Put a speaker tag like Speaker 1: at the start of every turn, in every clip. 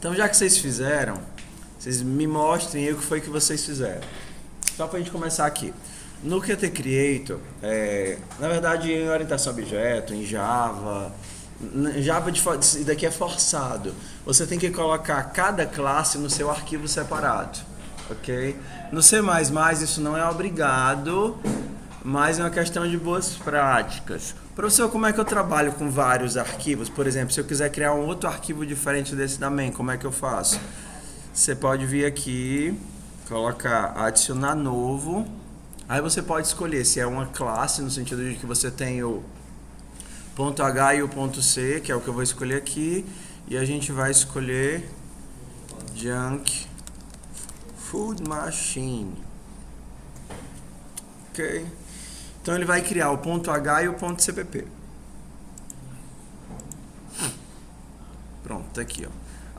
Speaker 1: Então, já que vocês fizeram, vocês me mostrem aí o que foi que vocês fizeram. Só para a gente começar aqui. No Qt Creator, na verdade em orientação a objeto, em Java, isso daqui é forçado. Você tem que colocar cada classe no seu arquivo separado, ok? No C++ isso não é obrigado, mas é uma questão de boas práticas. Professor, como é que eu trabalho com vários arquivos? Por exemplo, se eu quiser criar um outro arquivo diferente desse da main, como é que eu faço? Você pode vir aqui, colocar adicionar novo. Aí você pode escolher se é uma classe, no sentido de que você tem o .h e o .c, que é o que eu vou escolher aqui. E a gente vai escolher Junk Food Machine. Ok? Então ele vai criar o .h e o .cpp. Pronto, tá aqui, ó.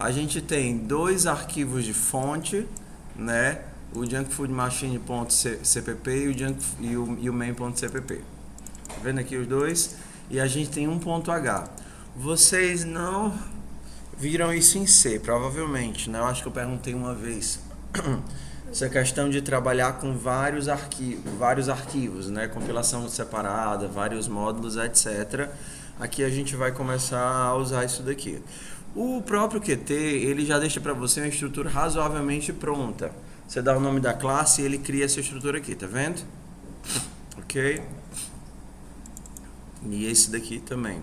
Speaker 1: A gente tem dois arquivos de fonte, né? O junkfoodmachine.cpp e o main.cpp. Tá vendo aqui os dois? E a gente tem um .h. Vocês não viram isso em C, provavelmente, né? Eu acho que eu perguntei uma vez. Essa questão de trabalhar com vários arquivos, né? Compilação separada, vários módulos, etc. Aqui a gente vai começar a usar isso daqui. O próprio Qt, ele já deixa para você uma estrutura razoavelmente pronta. Você dá o nome da classe e ele cria essa estrutura aqui, tá vendo? Ok? E esse daqui também.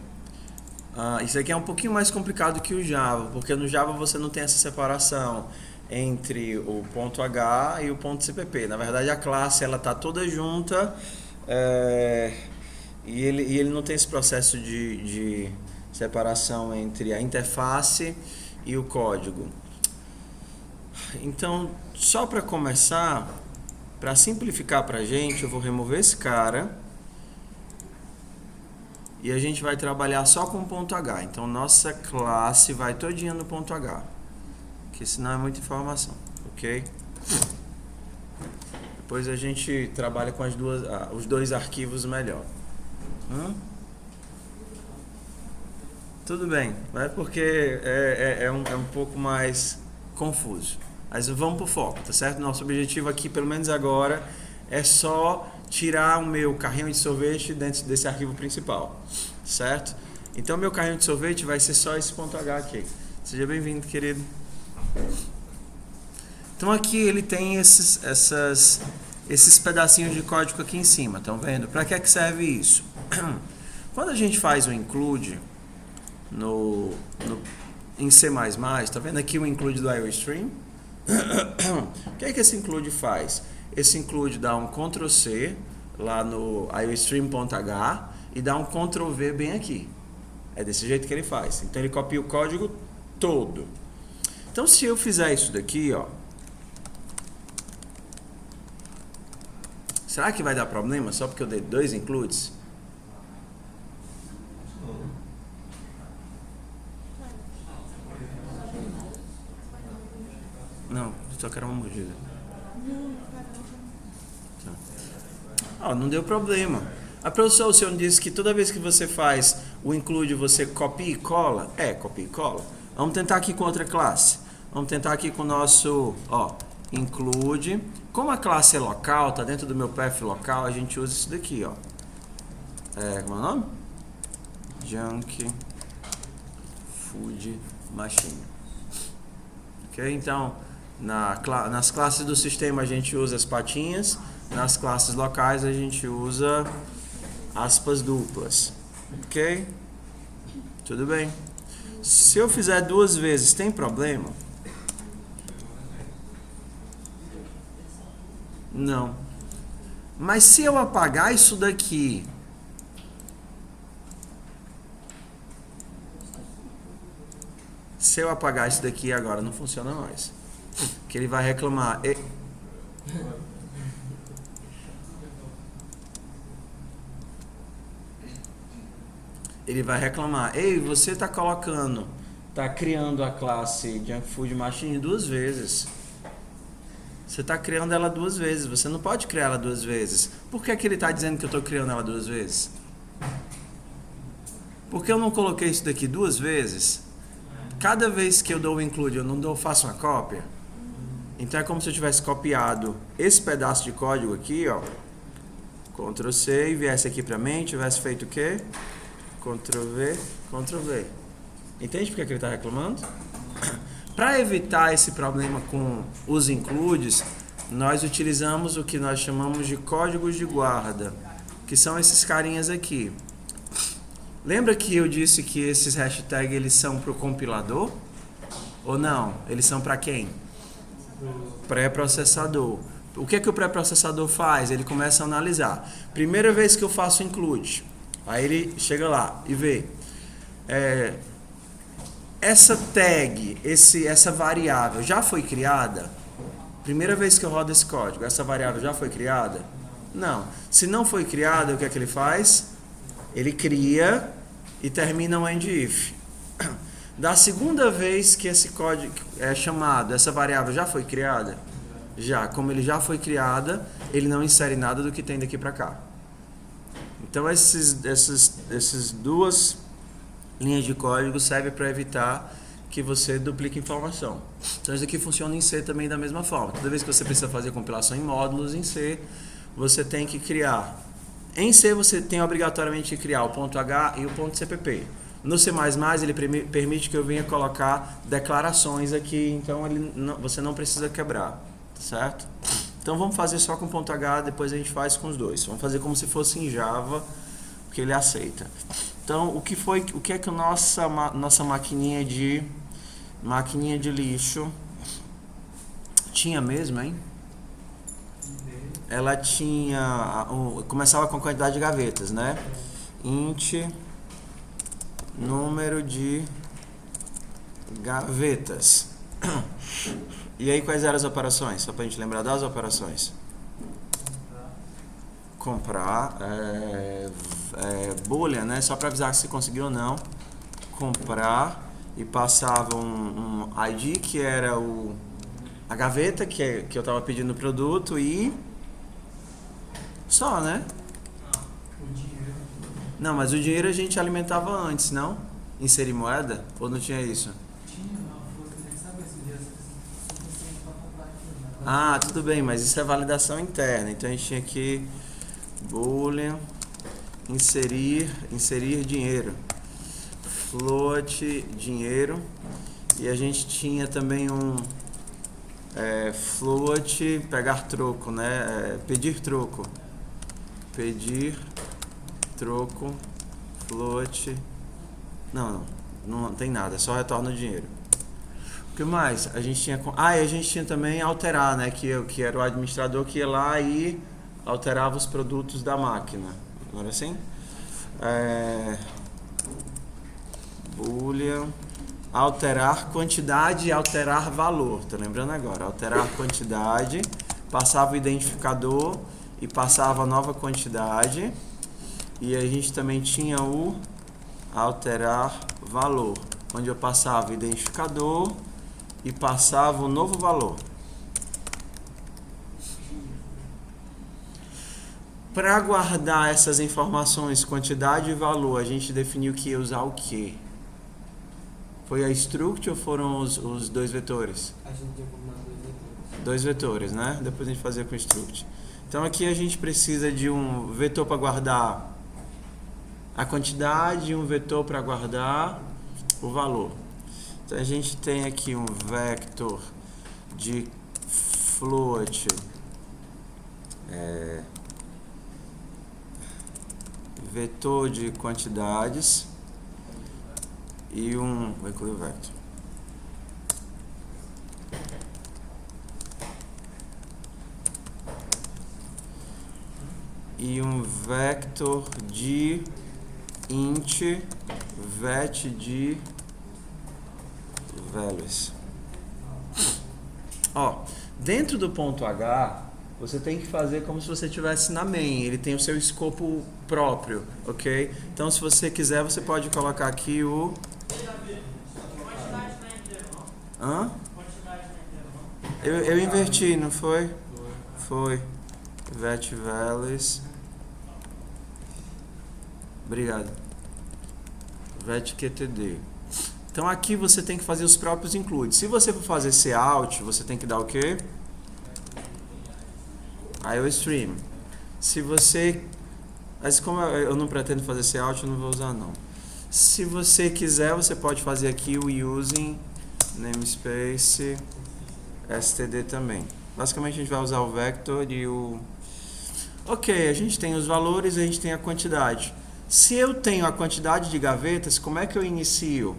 Speaker 1: Isso aqui é um pouquinho mais complicado que o Java, porque no Java você não tem essa separação entre o .h e o .cpp. Na verdade, a classe ela tá toda junta e ele não tem esse processo de separação entre a interface e o código. Então, só para começar, para simplificar para a gente, eu vou remover esse cara e a gente vai trabalhar só com .h. Então, nossa classe vai todinha no .h, que senão é muita informação, ok? Depois a gente trabalha com os dois arquivos melhor. Tudo bem, né? Porque é um pouco mais confuso. Mas vamos pro foco, tá certo? Nosso objetivo aqui, pelo menos agora, é só tirar o meu carrinho de sorvete dentro desse arquivo principal, certo? Então, meu carrinho de sorvete vai ser só esse .h aqui. Seja bem-vindo, querido. Então, aqui ele tem esses pedacinhos de código aqui em cima, estão vendo? Para que serve isso? Quando a gente faz o include em C++, tá vendo aqui o include do IOStream? O que é que esse include faz? Esse include dá um Ctrl+C lá no IOStream.h e dá um Ctrl+V bem aqui. É desse jeito que ele faz. Então ele copia o código todo. Então se eu fizer isso daqui, ó, será que vai dar problema só porque eu dei dois includes? Não, só quero uma mordida. Tá. Não deu problema. A professora, o senhor disse que toda vez que você faz o include, você copia e cola? Copia e cola. Vamos tentar aqui com outra classe. Vamos tentar aqui com o nosso, include. Como a classe é local, tá dentro do meu path local, a gente usa isso daqui, ó. Como é o nome? Junk Food Machine. Ok? Então, nas classes do sistema a gente usa as patinhas, nas classes locais a gente usa aspas duplas. Ok? Tudo bem. Se eu fizer duas vezes, tem problema? Não. Mas se eu apagar isso daqui, agora não funciona mais. Que ele vai reclamar. Ele vai reclamar. Ei, você está criando a classe Junk Food Machine duas vezes. Você está criando ela duas vezes. Você não pode criar ela duas vezes. Por que ele está dizendo que eu estou criando ela duas vezes? Porque eu não coloquei isso daqui duas vezes? cada vez que eu dou o include, eu não faço uma cópia? Então é como se eu tivesse copiado esse pedaço de código aqui, ó. Ctrl C e viesse aqui para mim, tivesse feito o quê? Ctrl V, Ctrl V. Entende por que ele está reclamando? Para evitar esse problema com os includes, nós utilizamos o que nós chamamos de códigos de guarda, que são esses carinhas aqui. Lembra que eu disse que esses hashtags eles são para o compilador? Ou não? Eles são para quem? Pré-processador. O que é que o pré-processador faz? Ele começa a analisar. Primeira vez que eu faço include, aí ele chega lá e vê. Essa tag, essa variável já foi criada? Primeira vez que eu rodo esse código, essa variável já foi criada? Não. Se não foi criada, o que é que ele faz? Ele cria e termina o end if. Da segunda vez que esse código é chamado, essa variável já foi criada? Já. Como ele já foi criada, ele não insere nada do que tem daqui para cá. Então essas duas linhas de código servem para evitar que você duplique informação. Então isso aqui funciona em C também da mesma forma. Toda vez que você precisa fazer compilação em módulos em C, você tem que criar. Em C você tem obrigatoriamente que criar o ponto .h e o ponto .cpp. No C++ ele permite que eu venha colocar declarações aqui, então você não precisa quebrar, certo? Então vamos fazer só com o ponto .h, depois a gente faz com os dois. Vamos fazer como se fosse em Java, porque ele aceita. Então o que é que nossa maquininha de lixo tinha mesmo, hein? Ela tinha começava com a quantidade de gavetas, né? Int número de gavetas. E aí quais eram as operações? Só pra gente lembrar das operações. Comprar, boolean, né? Só para avisar se conseguiu ou não. Comprar e passava um ID que era a gaveta que eu estava pedindo o produto e só, né? Não, mas o dinheiro a gente alimentava antes, não? Inserir moeda? Ou não tinha isso? Ah, tudo bem, mas isso é validação interna. Então a gente tinha que boolean inserir dinheiro, float dinheiro, e a gente tinha também float pegar troco, né? Pedir troco, float, não tem nada, só retorna o dinheiro. O que mais? A gente tinha e a gente tinha também alterar, né? Que era o administrador que ia lá e alterava os produtos da máquina. Não era assim? Boolean alterar quantidade e alterar valor. Tô lembrando agora. Alterar quantidade, passava o identificador e passava a nova quantidade. E a gente também tinha o alterar valor, onde eu passava o identificador e passava o novo valor. Para guardar essas informações, quantidade e valor, a gente definiu que ia usar o quê? Foi a struct ou foram os dois vetores? A gente tinha combinado dois vetores, né? Depois a gente fazia com struct. Então aqui a gente precisa de um vetor para guardar a quantidade e um vetor para guardar o valor. Então a gente tem aqui um vector de float vetor de quantidades e vou incluir o vector. E um vector de int vet de values. Ó, dentro do ponto H, você tem que fazer como se você estivesse na main. Ele tem o seu escopo próprio, ok? Então, se você quiser, você pode colocar aqui o... Hã? Eu inverti, não foi? Foi. Vet values. Obrigado. Vet QTD. Então aqui você tem que fazer os próprios includes. Se você for fazer cout, você tem que dar o quê? IOStream. Se você... Mas como eu não pretendo fazer cout, eu não vou usar não. Se você quiser, você pode fazer aqui o using namespace std também. Basicamente a gente vai usar o vector e o... Ok, a gente tem os valores e a gente tem a quantidade. Se eu tenho a quantidade de gavetas, como é que eu inicio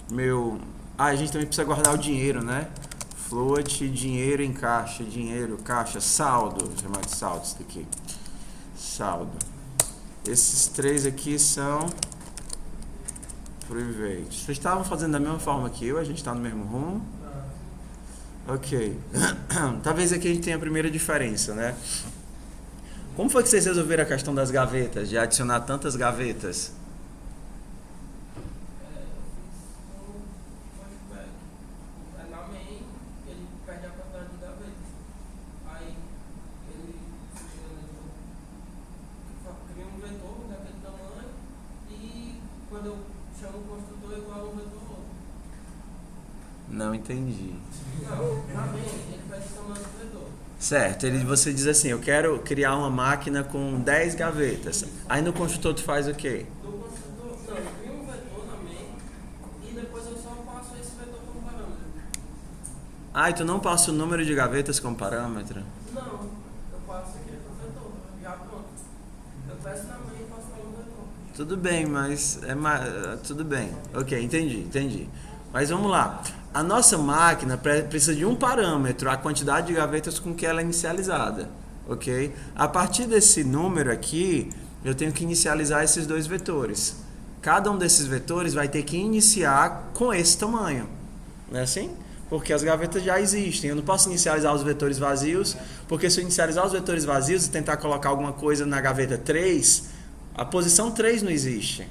Speaker 1: meu... Ah, a gente também precisa guardar o dinheiro, né? Float, dinheiro em caixa, dinheiro, caixa, saldo. Vou chamar de saldo isso daqui. Saldo. Esses três aqui são private. Vocês estavam fazendo da mesma forma que eu? A gente está no mesmo rumo? Ok. Talvez aqui a gente tenha a primeira diferença, né? Como foi que vocês resolveram a questão das gavetas? De adicionar tantas gavetas? Não entendi. Certo, você diz assim, eu quero criar uma máquina com 10 gavetas. Aí no construtor tu faz o quê?
Speaker 2: No construtor, não, eu crio um vetor na main e depois eu só passo esse vetor como parâmetro.
Speaker 1: Ah, e tu não passa o número de gavetas como parâmetro?
Speaker 2: Não, eu passo aqui pro vetor, já pronto. Eu peço na main e passo para o vetor.
Speaker 1: Tudo bem, mas tudo bem. Ok, entendi. Mas vamos lá. A nossa máquina precisa de um parâmetro, a quantidade de gavetas com que ela é inicializada, ok? A partir desse número aqui, eu tenho que inicializar esses dois vetores. Cada um desses vetores vai ter que iniciar com esse tamanho, não é assim? Porque as gavetas já existem. Eu não posso inicializar os vetores vazios, porque se eu inicializar os vetores vazios e tentar colocar alguma coisa na gaveta 3, a posição 3 não existe.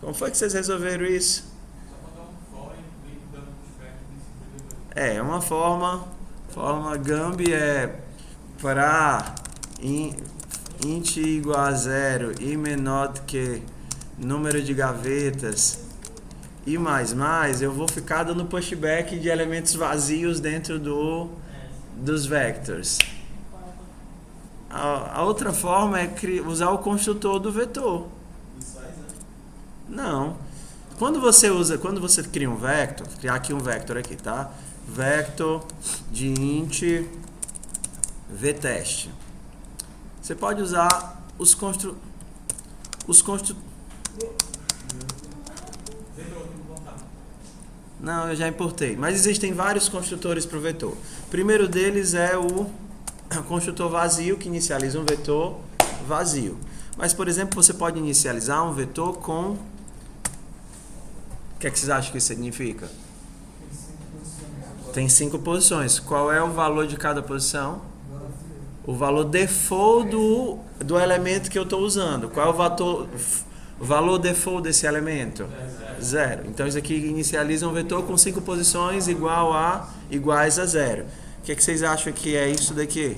Speaker 1: Como foi que vocês resolveram isso? É uma forma Gambi é para int igual a 0 e menor do que número de gavetas e mais, eu vou ficar dando pushback de elementos vazios dentro dos vectors. A outra forma é usar o construtor do vetor. Não. Quando você cria um vector, criar aqui um vector aqui, tá? Vector de int vtest. Você pode usar Não, eu já importei. Mas existem vários construtores para o vetor. O primeiro deles é o construtor vazio, que inicializa um vetor vazio. Mas, por exemplo, você pode inicializar um vetor com... O que é que vocês acham que isso significa? Tem 5 posições. Qual é o valor de cada posição? O valor default do elemento que eu estou usando. Qual é o valor default desse elemento? 0. Então isso aqui inicializa um vetor com 5 posições iguais a 0. O que é que vocês acham que é isso daqui?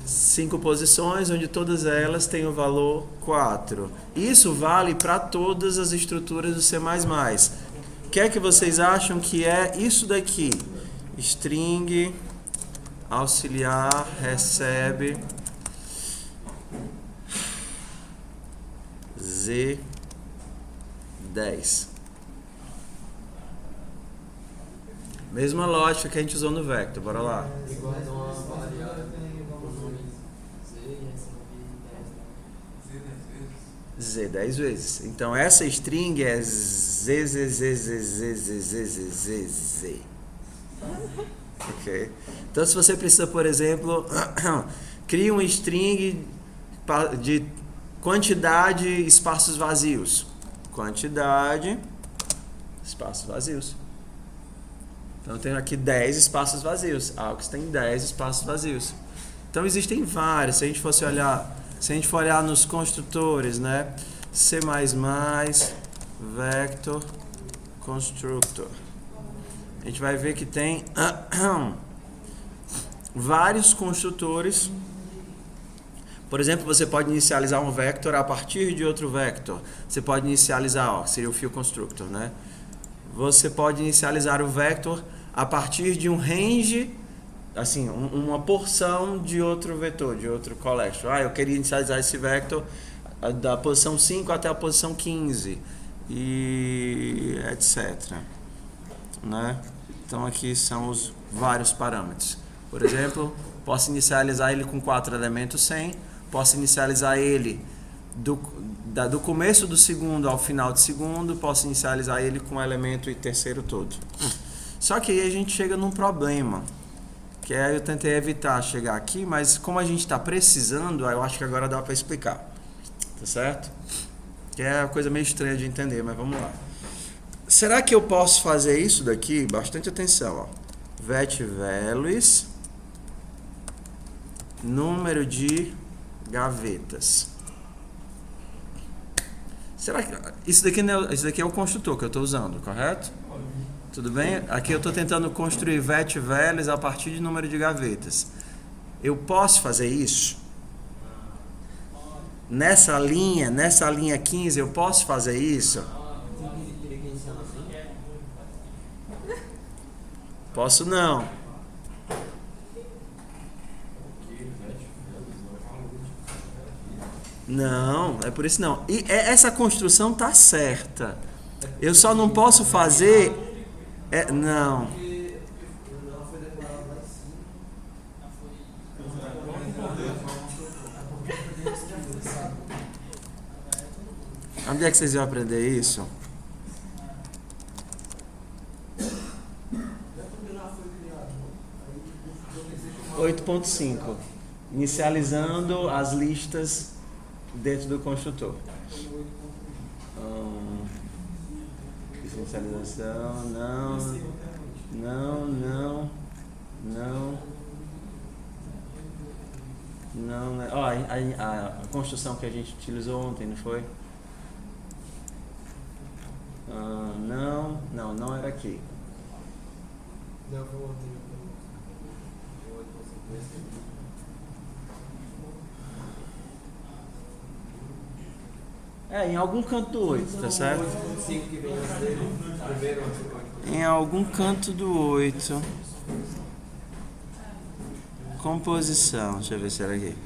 Speaker 1: Cinco posições, onde todas elas têm o valor 4. Isso vale para todas as estruturas do C++. O que é que vocês acham que é isso daqui? String auxiliar recebe Z10. Mesma lógica que a gente usou no vector, bora lá. Z 10 vezes. Então essa string é Z. Ok? Então se você precisa, por exemplo, cria uma string de quantidade espaços vazios. Quantidade espaços vazios. Então eu tenho aqui 10 espaços vazios. AUX tem 10 espaços vazios. Então existem vários. Se a gente for olhar nos construtores, né? C++, vector, constructor. A gente vai ver que tem vários construtores Por exemplo, você pode inicializar um vector a partir de outro vector. Você pode inicializar, ó, seria o field constructor, né? Você pode inicializar o vector a partir de um range, assim, uma porção de outro vetor, de outro collection. Eu queria inicializar esse vector da posição 5 até a posição 15 e etc, né? Então aqui são os vários parâmetros. Por exemplo, posso inicializar ele com 4 elementos 100, posso inicializar ele do começo do segundo ao final do segundo, posso inicializar ele com o elemento e terceiro todo. Só que aí a gente chega num problema, que eu tentei evitar chegar aqui, mas como a gente está precisando, eu acho que agora dá para explicar, tá certo? Que é uma coisa meio estranha de entender, mas vamos lá. Será que eu posso fazer isso daqui? Bastante atenção, ó. Vet values, número de gavetas. Será que isso daqui é o construtor que eu estou usando, correto? Tudo bem? Aqui eu estou tentando construir vet values a partir de número de gavetas. Eu posso fazer isso? Nessa linha 15, eu posso fazer isso? Posso não. Não, é por isso não. E essa construção tá certa. Eu só não posso fazer... não. Onde é que vocês iam aprender isso? (8.5) Inicializando as listas dentro do construtor. Inicialização, não. Ó, a construção que a gente utilizou ontem, não foi? Não era aqui. Em algum canto do 8, tá certo? Em algum canto do 8. Composição, deixa eu ver se era aqui.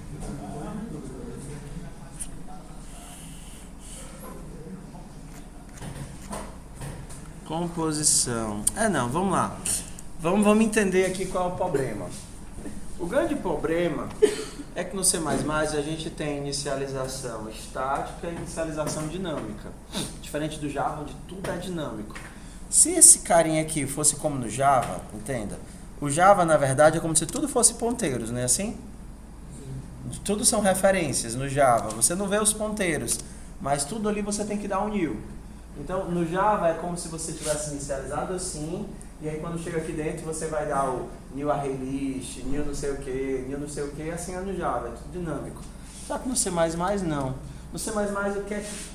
Speaker 1: Composição. Não, vamos lá. Vamos entender aqui qual é o problema. O grande problema é que no C++ a gente tem inicialização estática e inicialização dinâmica. Diferente do Java, onde tudo é dinâmico. Se esse carinha aqui fosse como no Java, entenda, o Java, na verdade, é como se tudo fosse ponteiros, não é assim? Tudo são referências no Java. Você não vê os ponteiros, mas tudo ali você tem que dar um new. Então, no Java é como se você tivesse inicializado assim, e aí quando chega aqui dentro você vai dar o new array list, new não sei o que, assim é no Java, é tudo dinâmico. Só que no C++ não. No C++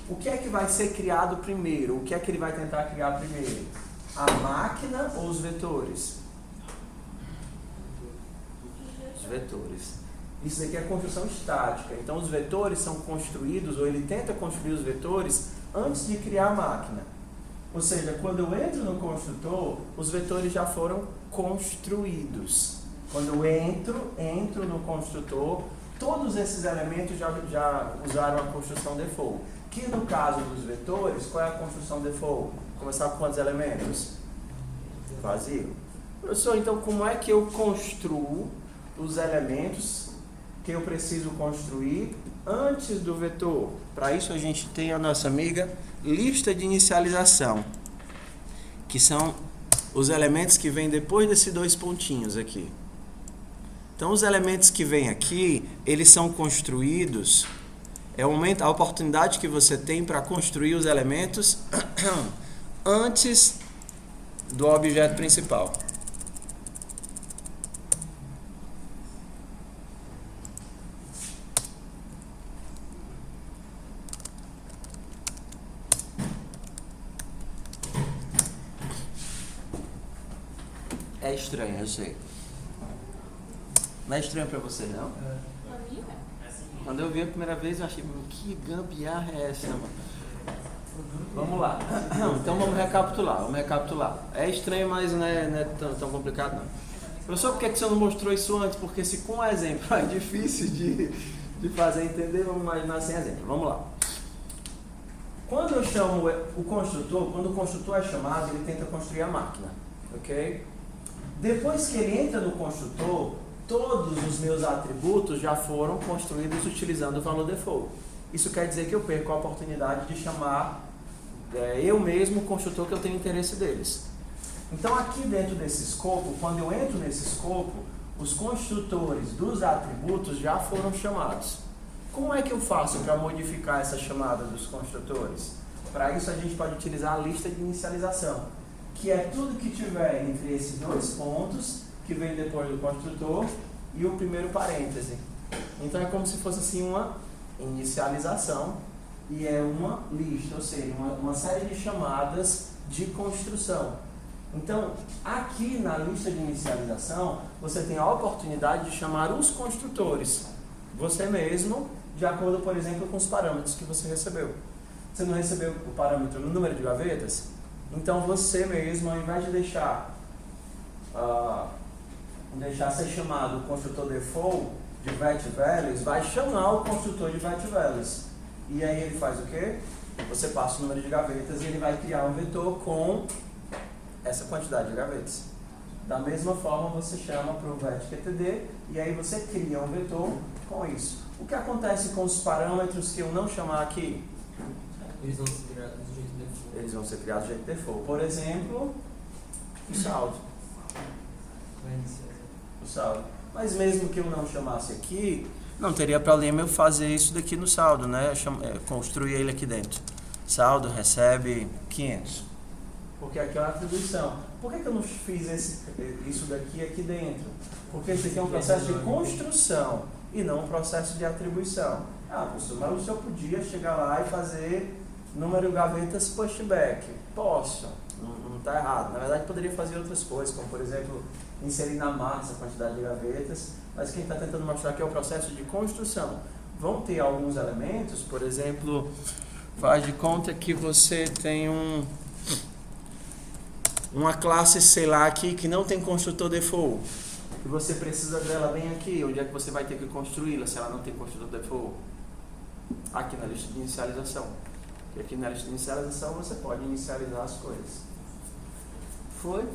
Speaker 1: o que é que vai ser criado primeiro? O que é que ele vai tentar criar primeiro? A máquina ou os vetores? Os vetores. Isso aqui é construção estática. Então os vetores são construídos, ou ele tenta construir os vetores antes de criar a máquina. Ou seja, quando eu entro no construtor, os vetores já foram construídos. Quando eu entro no construtor, todos esses elementos já usaram a construção default. Que no caso dos vetores, qual é a construção default? Começar com quantos elementos? Vazio. Professor, então como é que eu construo os elementos que eu preciso construir antes do vetor? Para isso a gente tem a nossa amiga lista de inicialização, que são os elementos que vêm depois desses dois pontinhos aqui. Então os elementos que vêm aqui, eles são construídos, a oportunidade que você tem para construir os elementos antes do objeto principal. É estranho, eu sei. Não é estranho pra você, não?
Speaker 3: Pra mim é.
Speaker 1: Quando eu vi a primeira vez, eu achei, que gambiarra é essa, mano? Vamos lá. Então vamos recapitular. É estranho, mas não é tão complicado, não. Professor, por que você não mostrou isso antes? Porque se com exemplo é difícil de fazer entender, vamos imaginar sem exemplo. Vamos lá. Quando eu chamo o construtor, quando o construtor é chamado, ele tenta construir a máquina, ok? Depois que ele entra no construtor, todos os meus atributos já foram construídos utilizando o valor default. Isso quer dizer que eu perco a oportunidade de chamar eu mesmo o construtor que eu tenho interesse deles. Então aqui dentro desse escopo, quando eu entro nesse escopo, os construtores dos atributos já foram chamados. Como é que eu faço para modificar essa chamada dos construtores? Para isso a gente pode utilizar a lista de inicialização, que é tudo que tiver entre esses dois pontos, que vem depois do construtor, e o primeiro parêntese. Então é como se fosse assim uma inicialização, e é uma lista, ou seja, uma série de chamadas de construção. Então, aqui na lista de inicialização, você tem a oportunidade de chamar os construtores, você mesmo, de acordo, por exemplo, com os parâmetros que você recebeu. Você não recebeu o parâmetro no número de gavetas? Então, você mesmo, ao invés de deixar ser chamado o construtor default de VetValues, vai chamar o construtor de VetValues. E aí ele faz o quê? Você passa o número de gavetas e ele vai criar um vetor com essa quantidade de gavetas. Da mesma forma, você chama para o vetQTD e aí você cria um vetor com isso. O que acontece com os parâmetros que eu não chamar aqui?
Speaker 2: Eles vão ser criados do jeito default.
Speaker 1: Eles vão ser criados do jeito default. Por exemplo, o saldo. O saldo. Mas mesmo que eu não chamasse aqui, não teria problema eu fazer isso daqui no saldo, né? Construir ele aqui dentro. Saldo recebe 500. Porque aqui é uma atribuição. Por que eu não fiz isso daqui aqui dentro? Porque esse aqui é um processo de construção e não um processo de atribuição. Professor, mas o senhor podia chegar lá e fazer número gavetas pushback. Posso, não está errado. Na verdade, poderia fazer outras coisas, como por exemplo, inserir na massa a quantidade de gavetas, mas quem está tentando mostrar que é o processo de construção. Vão ter alguns elementos, por exemplo, faz de conta que você tem uma classe, sei lá, aqui que não tem construtor default, e você precisa dela bem aqui, onde é que você vai ter que construí-la se ela não tem construtor default? Aqui na lista de inicialização. E aqui na lista de inicialização você pode inicializar as coisas. Foi?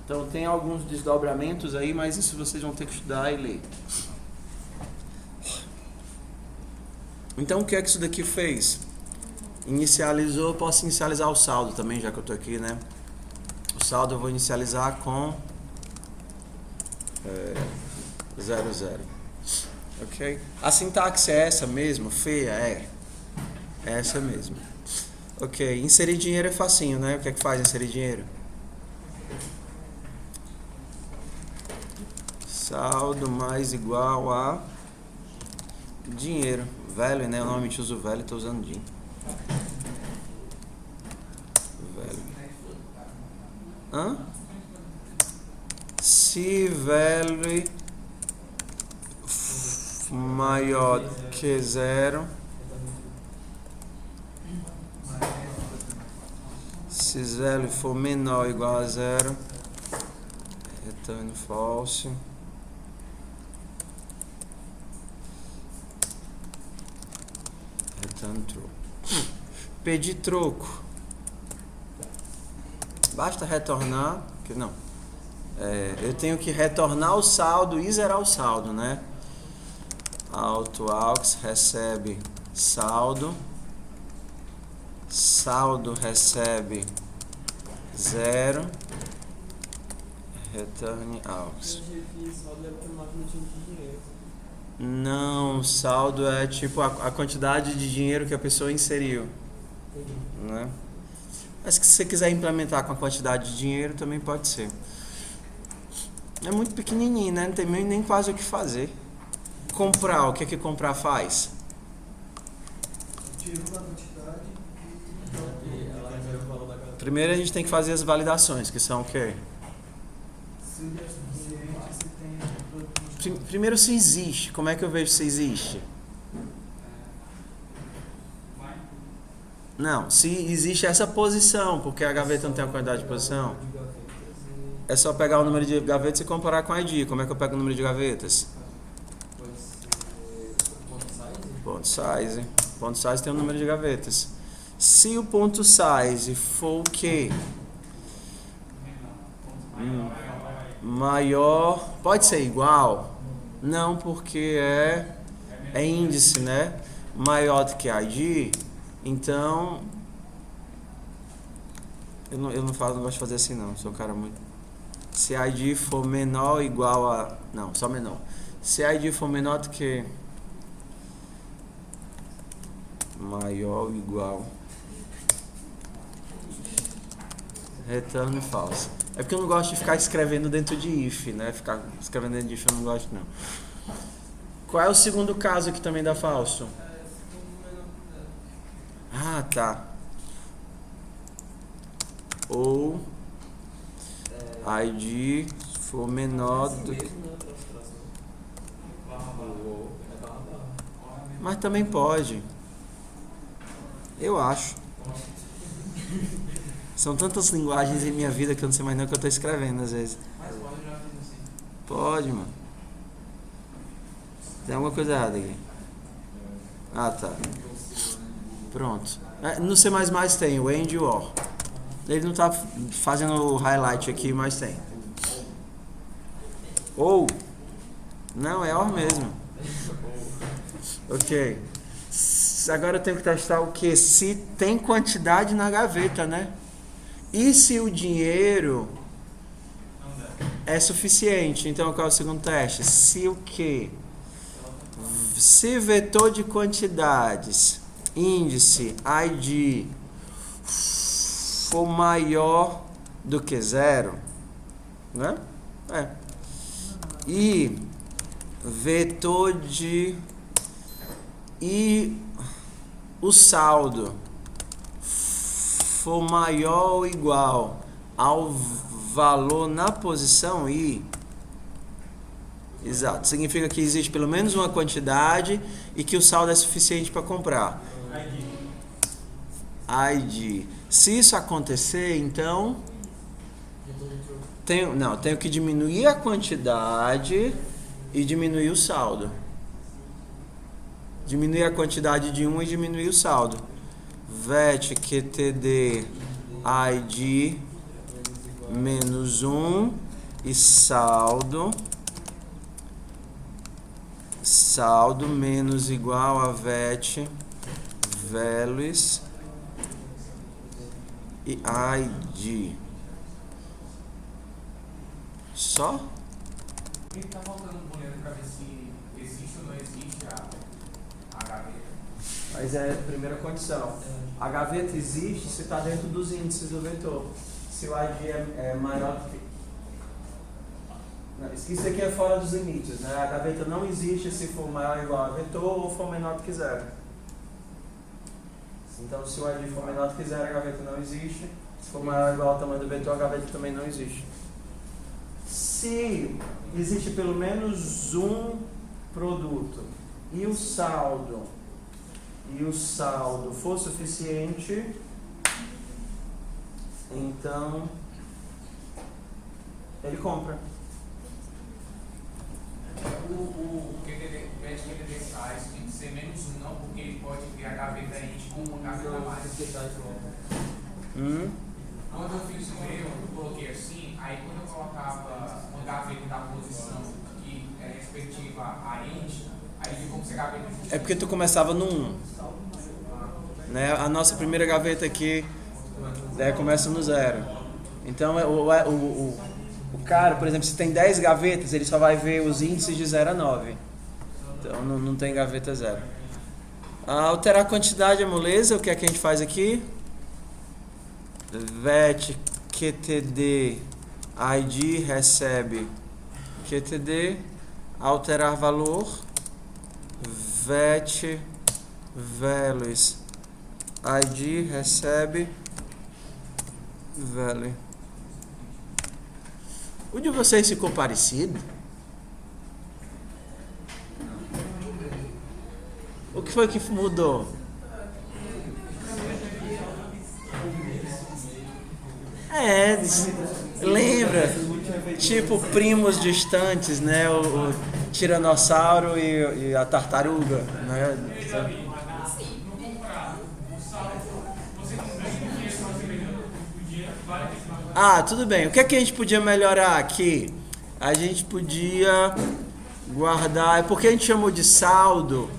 Speaker 1: Então tem alguns desdobramentos aí, mas isso vocês vão ter que estudar e ler. Então o que é que isso daqui fez? Inicializou, posso inicializar o saldo também, já que eu estou aqui, né? O saldo eu vou inicializar com 00. Ok? A sintaxe é essa mesmo? Feia? É essa mesmo. Ok, inserir dinheiro é facinho, né? O que é que faz inserir dinheiro? Saldo mais igual a dinheiro. Value, né? Eu normalmente uso value, estou usando din. Se value maior que 0, se value for menor ou igual a 0, return false. Return true. Pedir troco. Basta retornar, que não. Eu tenho que retornar o saldo e zerar o saldo, né? AutoAux recebe saldo, saldo recebe 0, return aux. Não, saldo é tipo a quantidade de dinheiro que a pessoa inseriu, né? Mas se você quiser implementar com a quantidade de dinheiro, também pode ser. É muito pequenininho, né? Não tem nem quase o que fazer. Comprar, o que é que comprar faz? Primeiro a gente tem que fazer as validações, que são o quê?
Speaker 3: Se é suficiente, se tem produto
Speaker 1: Primeiro, se existe. Como é que eu vejo se existe? Não, se existe essa posição, porque a gaveta não tem a quantidade de posição. É só pegar o número de gavetas e comparar com a ID. Como é que eu pego o número de gavetas? Ponto size. Ponto size tem o número de gavetas. Se o ponto size for o quê? Maior. Pode ser igual? Não, porque é índice, né? Maior do que a ID. Então, eu não gosto de fazer assim não. Sou um cara muito. Se a ID for menor ou igual a. Não, só menor. Se a ID for menor do que. Maior ou igual. Retorno falso. É porque eu não gosto de ficar escrevendo dentro de if, né? Ficar escrevendo dentro de if eu não gosto não. Qual é o segundo caso que também dá falso? Ah, tá. Ou ID for menor do que... Mas também pode. Eu acho. São tantas linguagens em minha vida que eu não sei mais nem o que eu estou escrevendo às vezes.
Speaker 2: Mas pode, eu já fiz assim.
Speaker 1: Pode, mano. Tem alguma coisa errada aqui. Ah, tá. Pronto. No C++ tem o AND e o OR. Ele não tá fazendo o highlight aqui, mas tem. Ou. Não, é OR mesmo. Ok. Agora eu tenho que testar o que? Se tem quantidade na gaveta, né? E se o dinheiro é suficiente? Então, qual é o segundo teste? Se o que? Se vetor de quantidades, índice, ID, for maior do que 0, né? E vetor de... E o saldo for maior ou igual ao valor na posição I, exato, significa que existe pelo menos uma quantidade e que o saldo é suficiente para comprar. ID. Se isso acontecer, então tenho que diminuir a quantidade e diminuir o saldo. Diminuir a quantidade de 1 e diminuir o saldo. Vet QTD ID menos 1 e saldo menos igual a vet values e ID. Só?
Speaker 3: O que está faltando no boleto para ver se existe ou não existe a gaveta?
Speaker 1: Mas é a primeira condição. A gaveta existe se está dentro dos índices do vetor. Se o ID é maior do que... Não, isso aqui é fora dos limites, né? A gaveta não existe se for maior ou igual a vetor ou for menor do que 0. Então, se o ID for menor do que 0, a gaveta não existe. Se for maior ou igual ao tamanho do vetor, a gaveta também não existe. Se existe pelo menos um produto e o saldo for suficiente, então ele compra.
Speaker 3: O QTD size tem que ser menos 1, não, porque ele pode criar gaveta índice com uma gaveta a mais. Quando eu fiz o meu, eu coloquei assim, aí quando eu colocava uma gaveta da posição que é respectiva a índice, aí ficou como se a gaveta...
Speaker 1: É porque tu começava no 1. Né? A nossa primeira gaveta aqui começa no 0. Então o cara, por exemplo, se tem 10 gavetas, ele só vai ver os índices de 0 a 9. Então não tem gaveta 0. Alterar a quantidade é moleza. O que é que a gente faz aqui? Vet QTD ID recebe QTD, alterar valor, vet values ID recebe value. O de vocês ficou parecido? que foi que mudou? Lembra? Tipo primos distantes, né? O tiranossauro e a tartaruga, né? Ah, tudo bem. O que é que a gente podia melhorar aqui? A gente podia guardar... É porque a gente chamou de saldo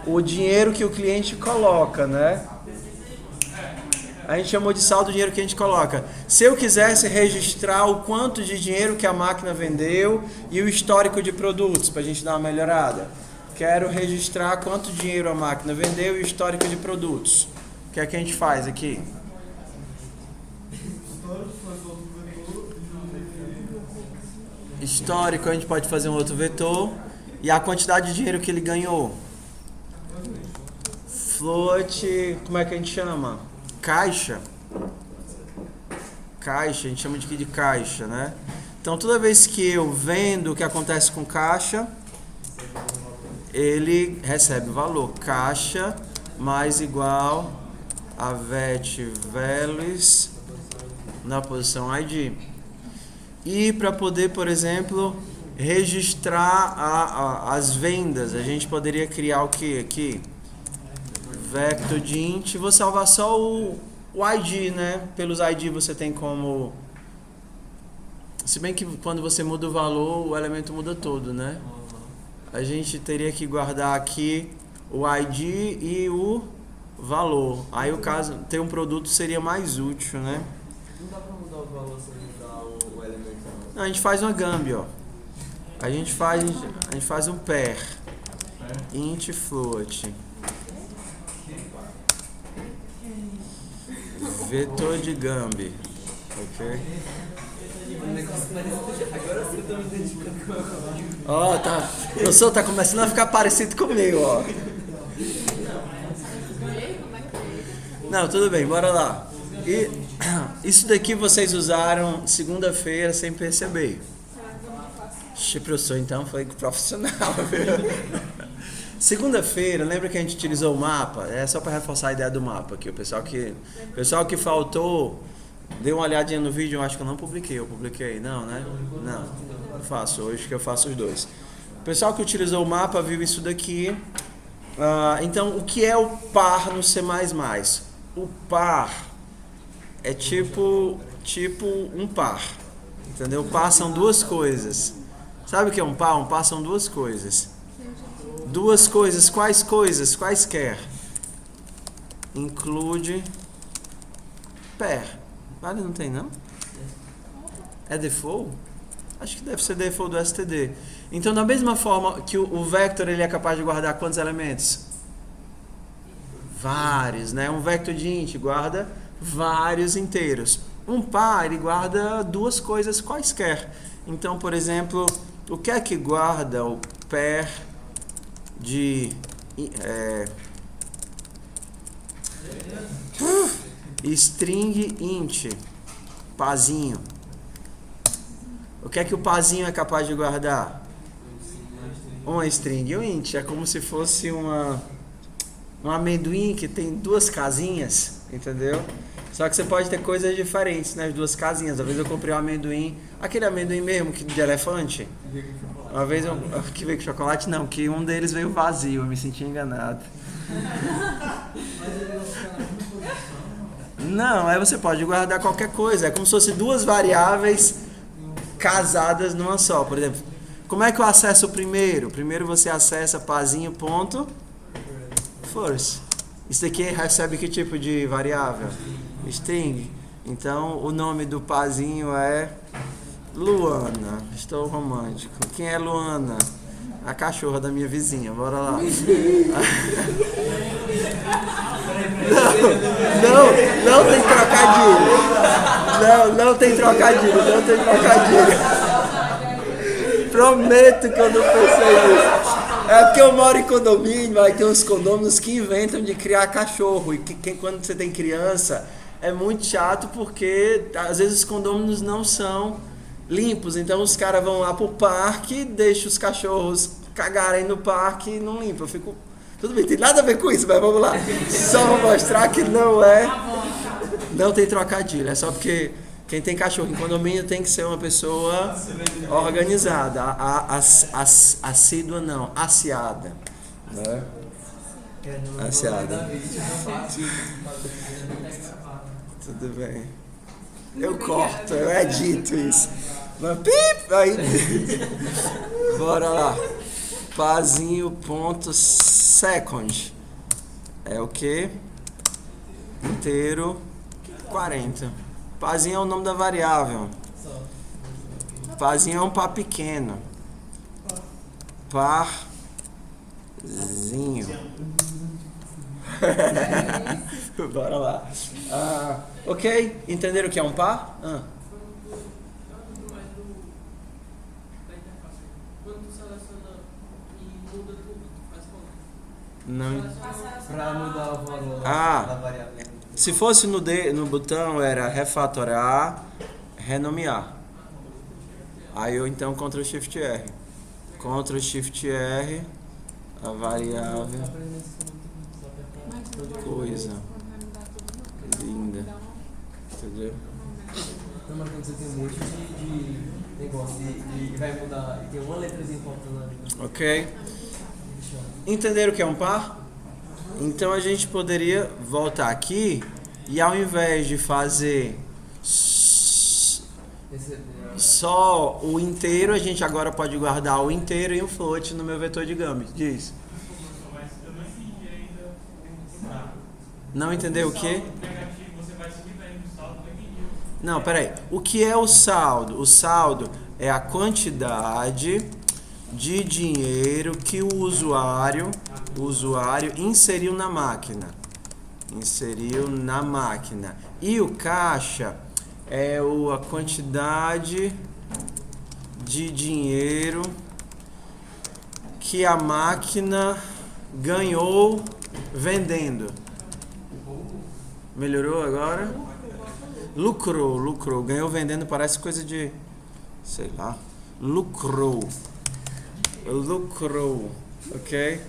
Speaker 1: o dinheiro que o cliente coloca, né? A gente chamou de saldo o dinheiro que a gente coloca. Se eu quisesse registrar o quanto de dinheiro que a máquina vendeu e o histórico de produtos, para a gente dar uma melhorada. Quero registrar quanto dinheiro a máquina vendeu e o histórico de produtos. O que é que a gente faz aqui? Histórico, a gente pode fazer um outro vetor. E a quantidade de dinheiro que ele ganhou. Float, como é que a gente chama? Caixa. Caixa, a gente chama de caixa, né? Então, toda vez que eu vendo o que acontece com caixa, ele recebe o valor. Caixa mais igual a vet values na posição ID. E para poder, por exemplo, registrar as vendas, a gente poderia criar o que aqui? Vector de int, vou salvar só o ID, né? Pelos ID você tem como... Se bem que quando você muda o valor, o elemento muda todo, né? A gente teria que guardar aqui o ID e o valor. Aí o caso, ter um produto seria mais útil, né?
Speaker 4: Não dá pra mudar o valor sem mudar o elemento?
Speaker 1: Não, a gente faz uma gambi, ó. A gente faz um pair. Int float. Vetor de gambi. Ok?
Speaker 4: Agora sim eu tô me identificando com o meu código.
Speaker 1: Ó, tá. O professor tá começando a ficar parecido comigo, ó. Não, tudo bem, bora lá. E isso daqui vocês usaram segunda-feira sem perceber. Professor, então foi profissional, viu? Segunda-feira, lembra que a gente utilizou o mapa? É só para reforçar a ideia do mapa aqui. O pessoal que faltou, deu uma olhadinha no vídeo, eu acho que eu não publiquei. Eu publiquei, não, né? Não, eu faço, hoje que eu faço os dois. O pessoal que utilizou o mapa viu isso daqui. Então, o que é o par no C++? O par é tipo um par, entendeu? Par são duas coisas. Sabe o que é um par? Um par são duas coisas. Duas coisas, quais coisas? Quaisquer. Include pair. Vale, não tem não? É default? Acho que deve ser default do std. Então, da mesma forma que o vector ele é capaz de guardar quantos elementos? Vários, né? Um vector de int guarda vários inteiros. Um par ele guarda duas coisas quaisquer. Então, por exemplo, o que é que guarda o pair de string int, pazinho? O que é que o pazinho é capaz de guardar? Uma string int. É como se fosse um amendoim que tem duas casinhas, entendeu? Só que você pode ter coisas diferentes nas duas casinhas. Às vezes eu comprei um amendoim, aquele amendoim mesmo de elefante. Uma vez que veio com chocolate, não, que um deles veio vazio, eu me senti enganado. Não, aí você pode guardar qualquer coisa. É como se fosse duas variáveis casadas numa só. Por exemplo, como é que eu acesso o primeiro? Primeiro você acessa pazinho.first. Isso daqui recebe que tipo de variável? String. Então o nome do pazinho é Luana. Estou romântico. Quem é Luana? A cachorra da minha vizinha. Bora lá. Não tem trocadilho. Não tem trocadilho. Prometo que eu não pensei nisso. É porque eu moro em condomínio, aí tem uns condôminos que inventam de criar cachorro. E quando você tem criança, é muito chato porque às vezes os condôminos não são limpos. Então os caras vão lá pro parque, deixam os cachorros cagarem no parque e não limpam. Eu fico Tudo bem, tem nada a ver com isso, mas vamos lá. Só vou mostrar que não tem trocadilho. É só porque quem tem cachorro em condomínio tem que ser uma pessoa organizada. Assídua não, aciada. Né? Aciada. Tudo bem. Eu corto, eu edito isso. Mas, pip, aí. Bora lá. Pazinho.second. É o que? Inteiro 40. Pazinho é o nome da variável. Pazinho é um par pequeno. Parzinho. Bora lá. Ok? Entenderam o que é um par?
Speaker 2: Quando tu seleciona e muda tudo, faz como?
Speaker 1: Não.
Speaker 4: Pra mudar o valor da variável.
Speaker 1: Se fosse no botão era refatorar, renomear. Aí eu então Ctrl Shift R. Ctrl Shift R, a variável coisa linda. Entendeu?
Speaker 4: Não, mas quando você tem um monte de negócio e vai mudar, e tem uma letrazinha faltando ali.
Speaker 1: Ok? Entenderam o que é um par? Então a gente poderia voltar aqui e ao invés de fazer só o inteiro, a gente agora pode guardar o inteiro e o float no meu vetor de Gambit. Diz.
Speaker 5: Mas eu não entendi ainda.
Speaker 1: Não entendeu o quê?
Speaker 5: Negativo, você vai subir para o saldo, não entendi.
Speaker 1: Não, peraí. O que é o saldo? O saldo é a quantidade de dinheiro que o usuário inseriu na máquina. E o caixa é a quantidade de dinheiro que a máquina ganhou vendendo. Melhorou agora? Lucrou. Ganhou vendendo parece coisa de... sei lá. Lucrou. Ok?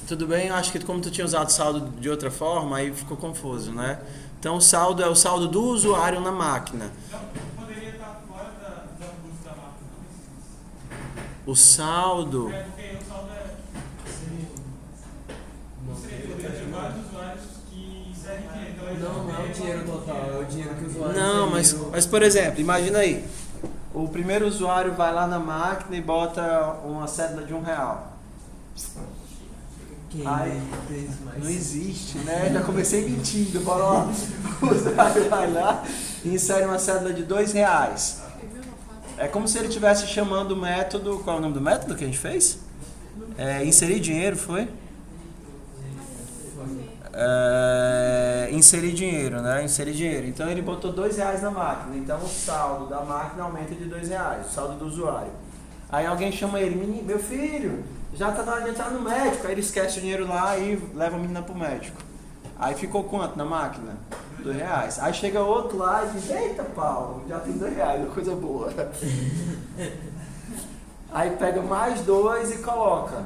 Speaker 1: Tudo bem? Eu acho que como tu tinha usado saldo de outra forma, aí ficou confuso, né? Então o saldo é o saldo do usuário na máquina.
Speaker 5: Então, poderia estar fora da custo da máquina.
Speaker 1: O saldo...
Speaker 5: Porque o saldo é... Poderia ter vários usuários que inserem dinheiro.
Speaker 4: Não é o dinheiro total, é o dinheiro que o usuário
Speaker 1: Não, mas por exemplo, imagina aí. O primeiro usuário vai lá na máquina e bota uma cédula de R$1.
Speaker 4: Quem
Speaker 1: Ai,
Speaker 4: fez mais?
Speaker 1: Não existe, né? Já comecei mentindo. Bora lá. O usuário vai lá e insere uma cédula de R$2. É como se ele estivesse chamando o método... Qual é o nome do método que a gente fez? Inserir dinheiro, foi? Inserir dinheiro, né? Inserir dinheiro. Então ele botou R$2 na máquina. Então o saldo da máquina aumenta de R$2, o saldo do usuário. Aí alguém chama ele, menino, meu filho, já tá na hora de entrar no médico. Aí ele esquece o dinheiro lá e leva a menina pro médico. Aí ficou quanto na máquina? R$2. Aí chega outro lá e diz, eita Paulo, já tem R$2, coisa boa. Aí pega mais 2 e coloca.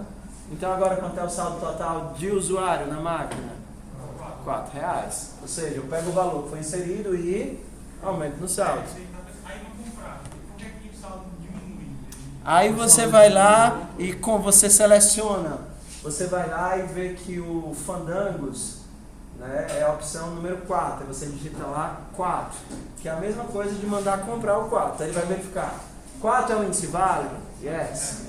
Speaker 1: Então agora quanto é o saldo total de usuário na máquina? R$4. Ou seja, eu pego o valor que foi inserido e aumento no saldo.
Speaker 5: Aí não comprar. Por que o saldo diminui?
Speaker 1: Aí você vai lá e você seleciona. Você vai lá e vê que o Fandangos, né, é a opção número 4. Aí você digita lá 4. Que é a mesma coisa de mandar comprar o 4. Aí ele vai verificar. 4 é o índice válido? Yes.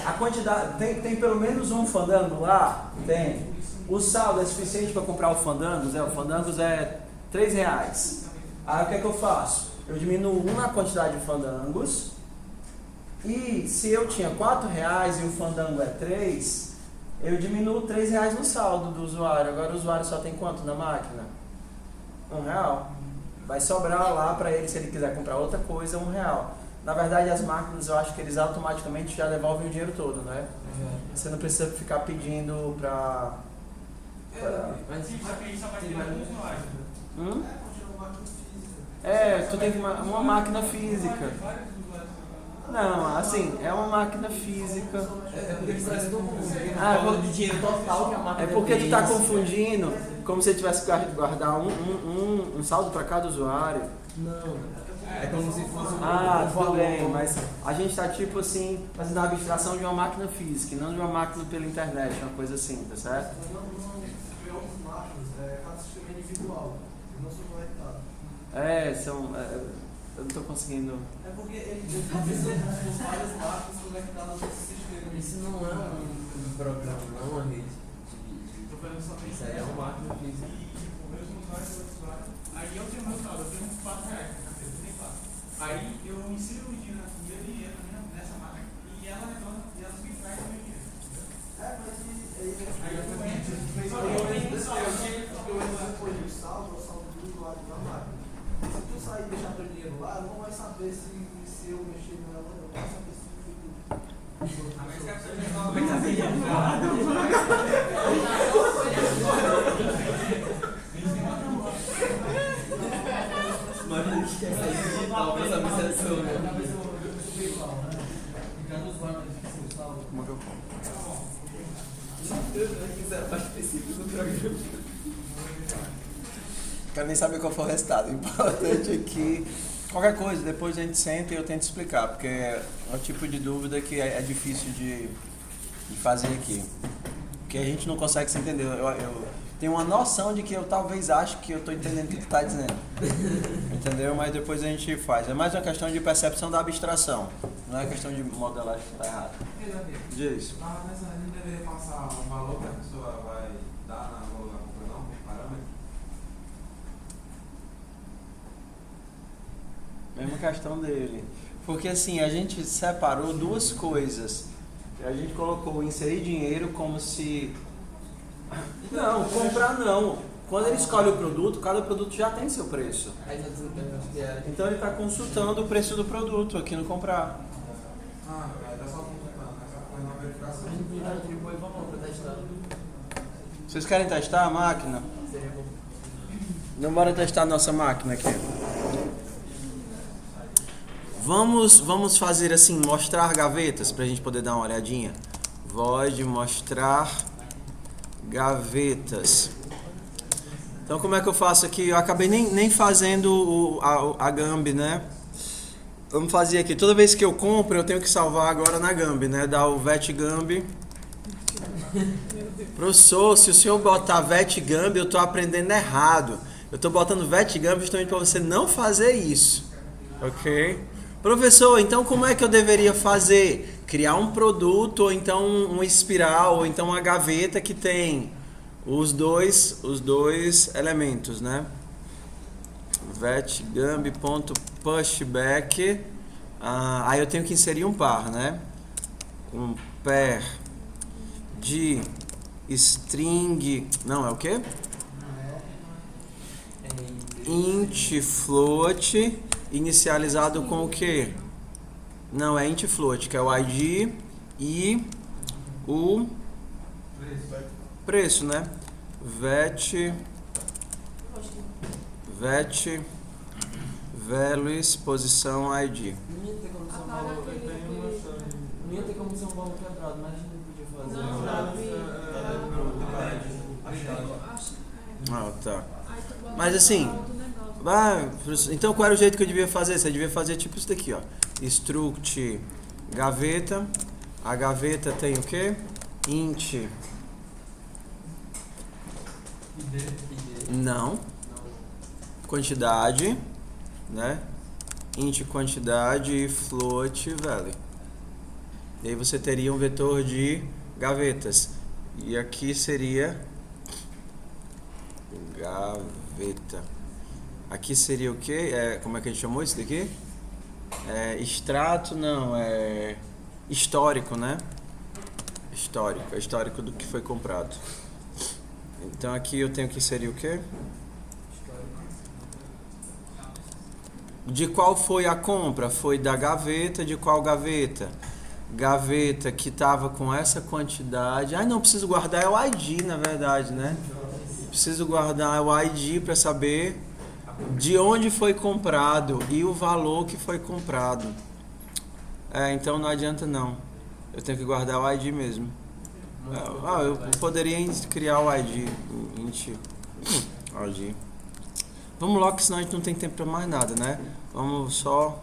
Speaker 1: A quantidade... Tem pelo menos um Fandango lá? Tem. O saldo é suficiente para comprar o Fandangos? O Fandangos é R$3. Aí o que é que eu faço? Eu diminuo na quantidade de Fandangos. E se eu tinha R$4 e o Fandango é 3, eu diminuo R$3 no saldo do usuário. Agora o usuário só tem quanto na máquina? R$1. Vai sobrar lá para ele, se ele quiser comprar outra coisa, R$1. Na verdade, as máquinas, eu acho que eles automaticamente já devolvem o dinheiro todo, né? Você não precisa ficar pedindo para...
Speaker 4: Mas
Speaker 5: Sim, só que aí só vai ter um usuário.
Speaker 1: Tu tem uma máquina física. Não, assim, é uma máquina física.
Speaker 4: É porque eles trazem todo mundo.
Speaker 1: Ah,
Speaker 4: É o de dinheiro total que a máquina
Speaker 1: É porque tu tá
Speaker 4: tem.
Speaker 1: confundindo como se tivesse que guardar um saldo para cada usuário.
Speaker 4: Não. É como se fosse
Speaker 1: Ah, tudo
Speaker 4: valor.
Speaker 1: bem, mas a gente tá tipo assim, fazendo a abstração de uma máquina física, e não de uma máquina pela internet, uma coisa assim, tá certo?
Speaker 6: Não, tiver outras máquinas, cada sistema é individual, eles não são conectados.
Speaker 1: Eu não tô conseguindo.
Speaker 6: É porque ele está precisando de várias máquinas conectadas nesse sistema.
Speaker 4: Isso não é um programa, não é uma rede. Isso aí é uma máquina física.
Speaker 5: O mesmo usuário, aí eu tenho meu saldo, eu tenho uns 4 reais na carteira, tem 4. Aí eu insiro o dinheiro e ele entra nessa máquina e ela retorna e ela subtrai o meu dinheiro.
Speaker 6: Aí eu também depois do saldo, é o saldo do usuário da máquina. Se tu sair e deixar teu dinheiro lá, não vai saber se eu mexer nela ou não. Não vai saber se
Speaker 4: Mas a gente quer sair digital pra saber se é seu, né?
Speaker 1: Como é que eu
Speaker 4: Isso é a parte específica do programa.
Speaker 1: quero nem saber qual foi o resultado. O importante é que qualquer coisa, depois a gente senta e eu tento explicar, porque é o tipo de dúvida que é difícil de fazer aqui. Porque a gente não consegue se entender. Eu tenho uma noção de que eu talvez ache que eu estou entendendo o que tu está dizendo. Entendeu? Mas depois a gente faz. É mais uma questão de percepção da abstração. Não é questão de modelagem que está errado. Diz.
Speaker 3: Mas a gente deveria passar um valor que a pessoa vai dar na valor da compra, não? Como parâmetro?
Speaker 1: Mesma questão dele. Porque assim, a gente separou duas coisas. A gente colocou inserir dinheiro como se... Não, comprar não. Quando ele escolhe o produto, cada produto já tem seu preço. Então ele está consultando o preço do produto aqui no comprar.
Speaker 3: Ah, tá só consultando, é só fazer uma verificação.
Speaker 4: A gente podia atribuir valor pra testar.
Speaker 1: Vocês querem testar a máquina?
Speaker 4: Seria bom.
Speaker 1: Então bora testar a nossa máquina aqui. Vamos fazer assim, mostrar gavetas pra gente poder dar uma olhadinha. Void mostrar gavetas. Então como é que eu faço aqui? Eu acabei nem fazendo a Gamb, né? Vamos fazer aqui. Toda vez que eu compro, eu tenho que salvar agora na Gamb, né? Dar o vet Gamb. Professor, se o senhor botar vet Gamb, eu estou aprendendo errado. Eu estou botando vet Gamb justamente para você não fazer isso. Ok? Professor, então como é que eu deveria fazer? Criar um produto, ou então uma espiral, ou então uma gaveta que tem os dois elementos, né? vetgamb.pushback. Aí eu tenho que inserir um par, né? Um pair de string. Não, é o quê? Int float inicializado com o quê? Não, é int float, que é o ID e o preço, né? Vet values posição ID.
Speaker 4: Não ia ter como ser um valor. Não ia ter como ser um valor quebrado, mas a gente não podia fazer.
Speaker 1: Tá. Mas assim, então qual era o jeito que eu devia fazer? Você devia fazer tipo isso daqui, ó. Struct gaveta. A gaveta tem o quê? Int. Não. Quantidade, né? Int quantidade e float value. E aí você teria um vetor de gavetas. E aqui seria gaveta. Aqui seria o quê? Como é que a gente chamou isso daqui? Extrato, não, é histórico, né? Histórico, é histórico do que foi comprado. Então aqui eu tenho que inserir o quê? De qual foi a compra? Foi da gaveta, de qual gaveta? Gaveta que estava com essa quantidade. Não, preciso guardar o ID, na verdade, né? Preciso guardar o ID para saber de onde foi comprado e o valor que foi comprado. Então não adianta não. Eu tenho que guardar o ID mesmo. Eu poderia criar o ID. ID. Vamos logo, que senão a gente não tem tempo para mais nada, né? Vamos só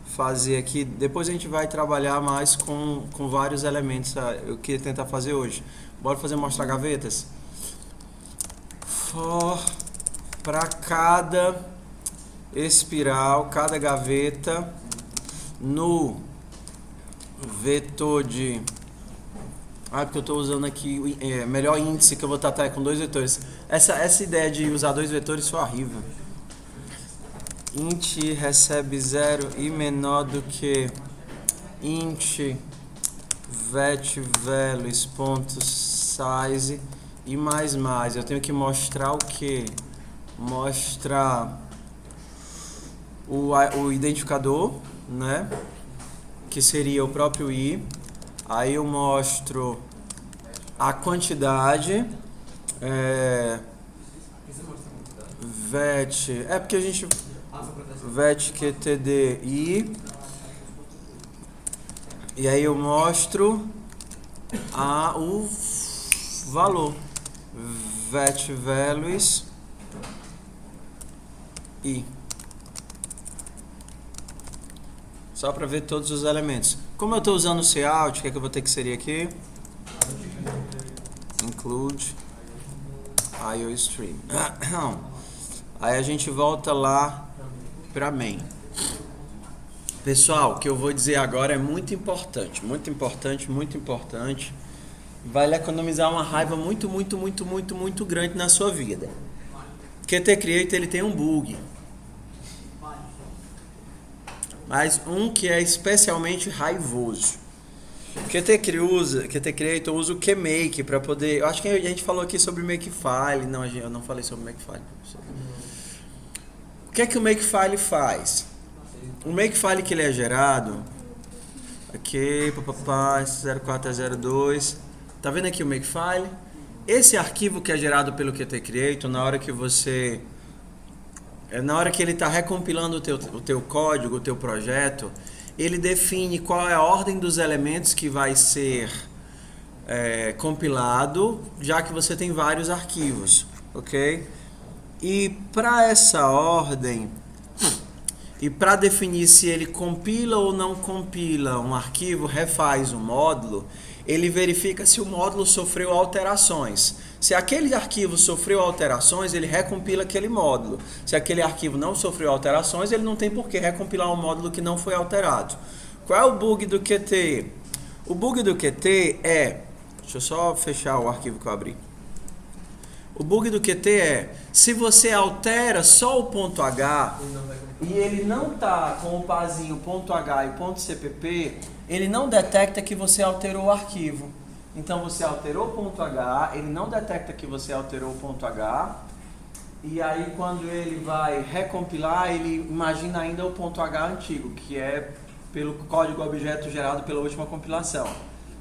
Speaker 1: fazer aqui. Depois a gente vai trabalhar mais com vários elementos. Eu queria tentar fazer hoje. Bora fazer mostrar gavetas? Para cada espiral, cada gaveta, no vetor de... porque eu estou usando aqui melhor índice, que eu vou tratar com 2 vetores. Essa ideia de usar 2 vetores foi horrível. Int recebe 0 e menor do que int vet values ponto size e mais. Eu tenho que mostrar o que? Mostrar o identificador, né? Que seria o próprio i. Aí eu mostro a quantidade. Vet. Porque a gente. Vet qtdi. E aí eu mostro o valor. Vet values i. Só para ver todos os elementos. Como eu estou usando o cout, o que é que eu vou ter que inserir aqui? Include IOStream. Aí a gente volta lá para main. Pessoal, o que eu vou dizer agora é muito importante. Vai lhe economizar uma raiva muito grande na sua vida. Qt Create, ele tem um bug. Mas um que é especialmente raivoso. Qt Create usa o QMake para poder... Eu acho que a gente falou aqui sobre Makefile. Não, eu não falei sobre Makefile. O que é que o Makefile faz? O Makefile que ele é gerado... Aqui, 0402... Tá vendo aqui o Makefile? Esse arquivo que é gerado pelo Qt Create, na hora que ele está recompilando o teu código, o teu projeto, ele define qual é a ordem dos elementos que vai ser compilado, já que você tem vários arquivos, ok? E para essa ordem, e para definir se ele compila ou não compila um arquivo, refaz um módulo, ele verifica se o módulo sofreu alterações. Se aquele arquivo sofreu alterações, ele recompila aquele módulo. Se aquele arquivo não sofreu alterações, ele não tem por que recompilar um módulo que não foi alterado. Qual é o bug do Qt? O bug do Qt é... Deixa eu só fechar o arquivo que eu abri. O bug do Qt é, se você altera só o ponto H e ele não está com o parzinho ponto .h e ponto .cpp, ele não detecta que você alterou o arquivo. Então você alterou o ponto .h, ele não detecta que você alterou o ponto .h, e aí quando ele vai recompilar, ele imagina ainda o ponto .h antigo, que é pelo código objeto gerado pela última compilação.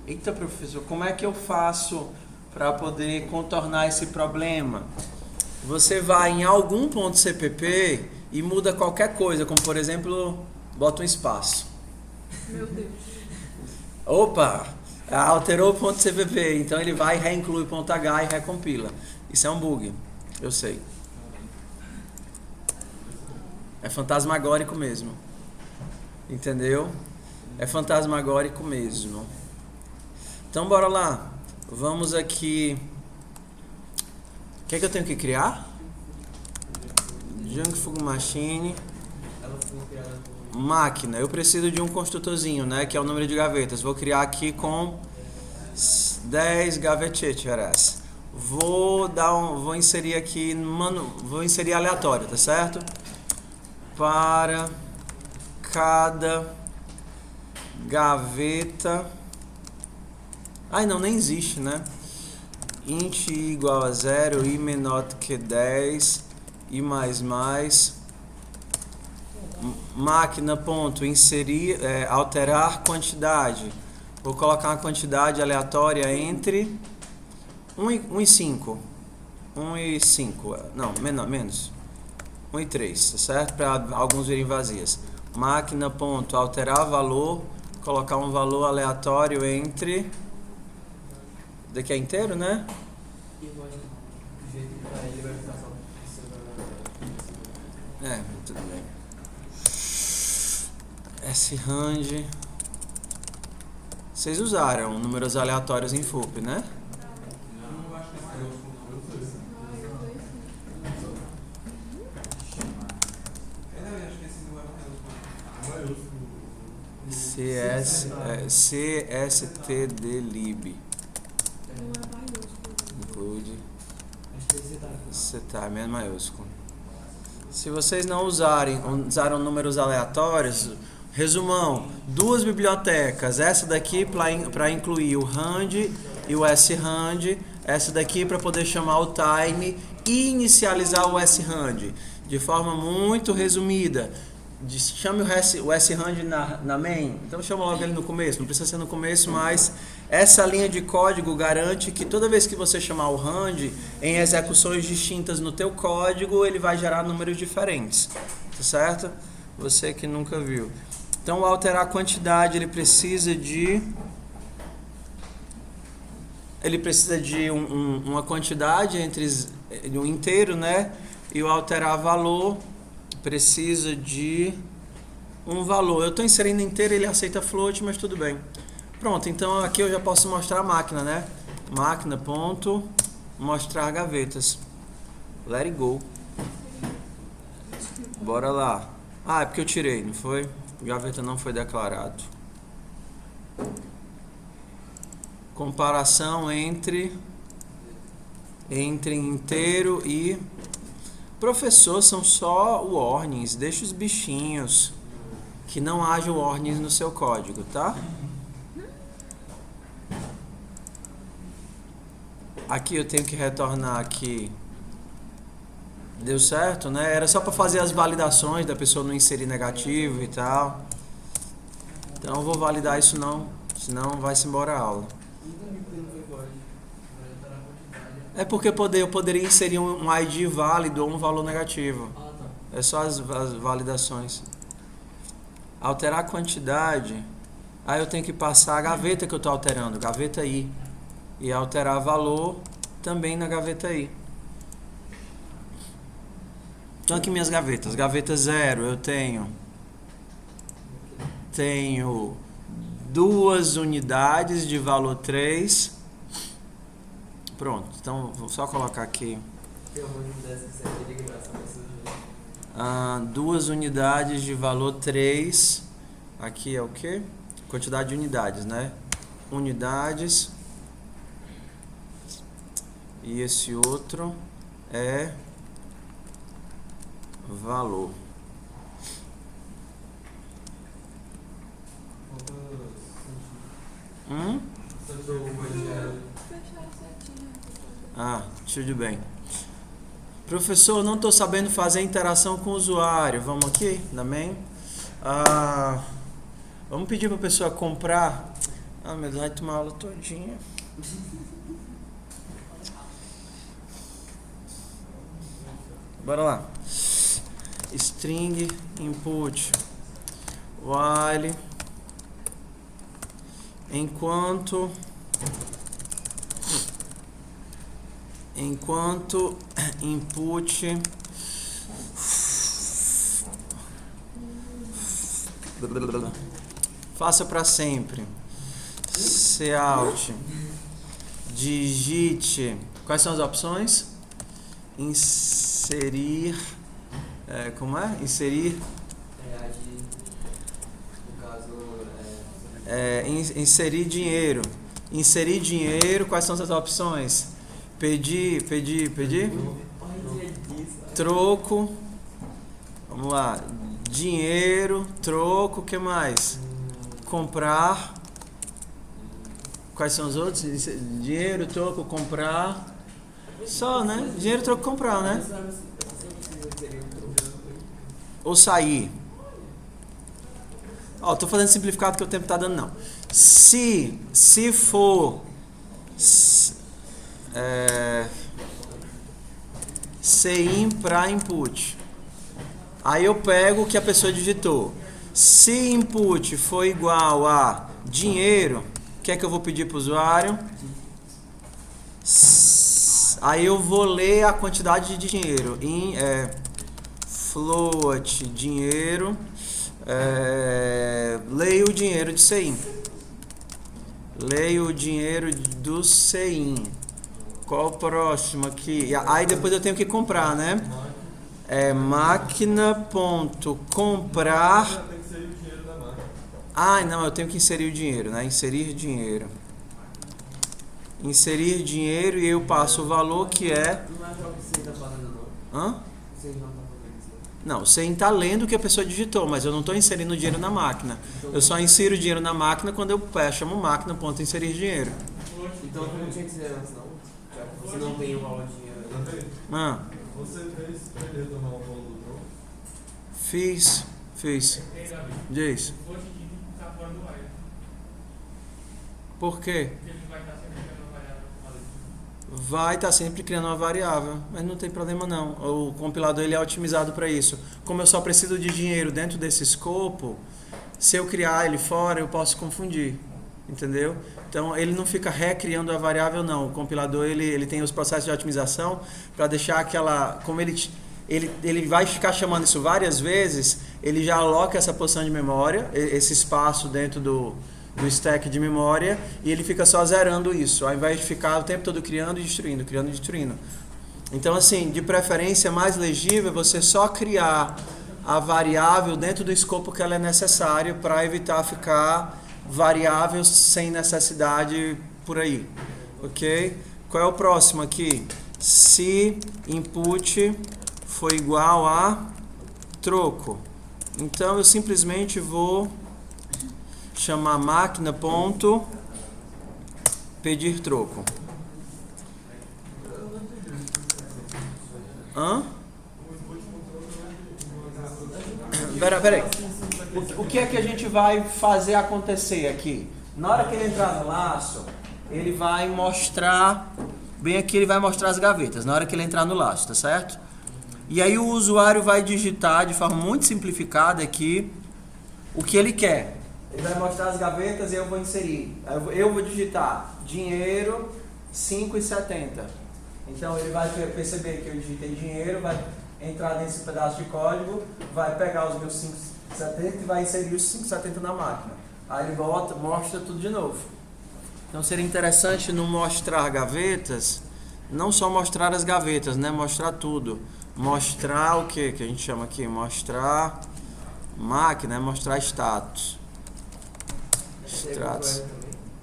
Speaker 1: Eita, professor, como é que eu faço para poder contornar esse problema? Você vai em algum ponto .cpp e muda qualquer coisa, como por exemplo, bota um espaço.
Speaker 2: Meu Deus.
Speaker 1: Opa, alterou o ponto .cpp, então ele vai e reinclui o ponto .h e recompila. Isso é um bug, eu sei. É fantasmagórico mesmo. Entendeu? É fantasmagórico mesmo. Então bora lá. Vamos aqui. O que é que eu tenho que criar? Junkfug Machine. Máquina. Eu preciso de um construtorzinho, né? Que é o número de gavetas. Vou criar aqui com 10 gaveteras. Vou inserir aqui, vou inserir aleatório, tá certo? Para cada gaveta. Ai, não, nem existe, né? Int igual a 0 e menor do que 10 e mais. Máquina ponto inserir, alterar quantidade. Vou colocar uma quantidade aleatória entre 1 e 5. 1 e 5, não, menos. 1 e 3, tá certo? Para alguns virem vazias. Máquina ponto alterar valor colocar um valor aleatório entre... Daqui é inteiro, né?
Speaker 4: E do jeito que vai, ele vai ficar só.
Speaker 1: Tudo bem. S-range. Vocês usaram números aleatórios em FUP, né?
Speaker 5: Não, acho que é maiúsculo, não. Eu sei. Eu acho que esse não é maiúsculo.
Speaker 1: CSTDlib. Include. Time é maiúsculo. Se vocês não usaram números aleatórios, resumão, 2 bibliotecas, essa daqui para incluir o RAND e o SRAND, essa daqui para poder chamar o time e inicializar o SRAND, de forma muito resumida. Chame o SRAND na main, então chama logo ele no começo, não precisa ser no começo, mas essa linha de código garante que toda vez que você chamar o RAND em execuções distintas no teu código, ele vai gerar números diferentes, tá certo? Você que nunca viu. Então, ao alterar a quantidade, ele precisa de uma quantidade entre um inteiro, né? E o alterar valor precisa de um valor. Eu estou inserindo inteiro, ele aceita float, mas tudo bem. Pronto, então aqui eu já posso mostrar a máquina, né? Máquina ponto mostrar gavetas. Let it go. Bora lá. É porque eu tirei, não foi? Gaveta não foi declarado. Comparação entre inteiro e... Professor, são só warnings. Deixa os bichinhos. Que não haja warnings no seu código, tá? Aqui eu tenho que retornar aqui. Deu certo, né? Era só para fazer as validações da pessoa não inserir negativo e tal. Então eu vou validar isso não, senão vai-se embora a aula. É porque eu poderia inserir um ID válido ou um valor negativo. É só as validações. Alterar a quantidade. Aí eu tenho que passar a gaveta que eu estou alterando, gaveta I. E alterar valor também na gaveta I. Então aqui minhas gavetas. Gaveta 0 eu tenho 2 unidades de valor 3. Pronto, então vou só colocar aqui 2 unidades de valor 3. Aqui é o que? Quantidade de unidades, né? Unidades. E esse outro é valor. Tudo bem. Professor, não estou sabendo fazer interação com o usuário. Vamos aqui, na main. Vamos pedir para a pessoa comprar. Meu Deus, vai tomar aula todinha. Bora lá. String input while enquanto input faça para sempre. Cout digite. Quais são as opções? Inserir. Como é? Inserir.
Speaker 4: No caso,
Speaker 1: inserir dinheiro. Inserir dinheiro. Quais são as opções? Pedir. Troco. Vamos lá. Dinheiro, troco, o que mais? Comprar. Quais são os outros? Dinheiro, troco, comprar. Só, né? Dinheiro, troco, comprar, né? Ou sair. Tô fazendo simplificado que o tempo tá dando, não. Se for CIN para input, aí eu pego o que a pessoa digitou. Se input for igual a dinheiro, o que é que eu vou pedir para o usuário? Aí eu vou ler a quantidade de dinheiro em float dinheiro, leio o dinheiro de CIN. Leio o dinheiro do CIN. Qual o próximo aqui? Aí depois eu tenho que comprar, né? Máquina.comprar. Não, eu tenho que inserir o dinheiro, né? Inserir dinheiro. Inserir dinheiro e eu passo o valor que é...
Speaker 4: Não é o que você está falando, não.
Speaker 1: Hã?
Speaker 4: Você não está falando isso.
Speaker 1: Não, você está lendo o que a pessoa digitou, mas eu não estou inserindo o dinheiro na máquina. Eu só insiro o dinheiro na máquina quando eu chamo máquina.inserir dinheiro.
Speaker 4: Então não tinha que ser antes, não? Você não tem o valor de dinheiro.
Speaker 6: Você fez perder tomar o valor do troco?
Speaker 1: Fiz. Diz.
Speaker 5: O float de está fora do wire.
Speaker 1: Por quê?
Speaker 5: Porque ele vai estar sempre criando uma variável ali.
Speaker 1: Vai estar sempre criando uma variável, mas não tem problema não. O compilador ele é otimizado para isso. Como eu só preciso de dinheiro dentro desse escopo, se eu criar ele fora, eu posso confundir. Entendeu? Então ele não fica recriando a variável não. O compilador ele tem os processos de otimização para deixar aquela, como ele vai ficar chamando isso várias vezes, ele já aloca essa porção de memória, esse espaço dentro do stack de memória, e ele fica só zerando isso, ao invés de ficar o tempo todo criando e destruindo, criando e destruindo. Então assim, de preferência mais legível, você só criar a variável dentro do escopo que ela é necessária para evitar ficar variável sem necessidade por aí, ok? Qual é o próximo aqui? Se input for igual a troco, então eu simplesmente vou chamar máquina.pedir troco. Peraí. O que é que a gente vai fazer acontecer aqui? Na hora que ele entrar no laço, ele vai mostrar, bem aqui ele vai mostrar as gavetas, na hora que ele entrar no laço, tá certo? E aí o usuário vai digitar de forma muito simplificada aqui o que ele quer. Ele vai mostrar as gavetas e eu vou inserir. Eu vou digitar dinheiro 5,70. Então ele vai perceber que eu digitei dinheiro, vai entrar nesse pedaço de código, vai pegar os meus 5,70 e vai inserir os 5,70 na máquina. Aí ele volta, mostra tudo de novo. Então seria interessante no mostrar gavetas, não só mostrar as gavetas, né? Mostrar tudo. Mostrar o que a gente chama aqui? Mostrar máquina, né? Mostrar status. Status.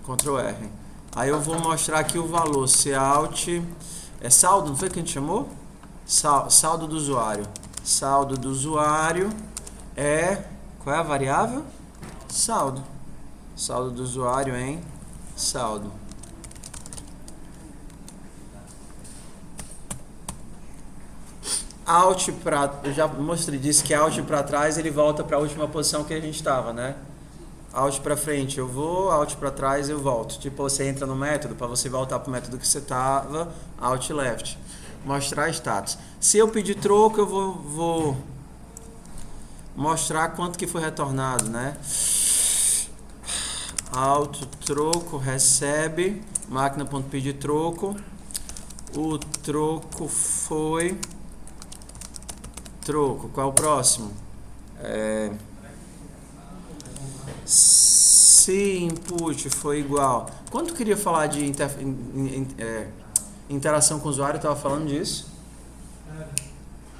Speaker 1: Ctrl R. Aí eu vou mostrar aqui o valor. Cout é saldo, não foi que a gente chamou? Saldo do usuário. Saldo do usuário é... Qual é a variável? Saldo. Saldo do usuário em saldo. Alt para... Eu já mostrei, disse que Alt para trás ele volta para a última posição que a gente estava, né? Alt para frente eu vou, Alt para trás eu volto. Tipo, você entra no método, para você voltar para o método que você estava, Alt left. Mostrar status. Se eu pedir troco, eu vou mostrar quanto que foi retornado, né? Auto troco recebe, máquina.pedir troco. O troco foi troco. Qual é o próximo? Se input foi igual. Quando eu queria falar de interação com o usuário, eu estava falando disso?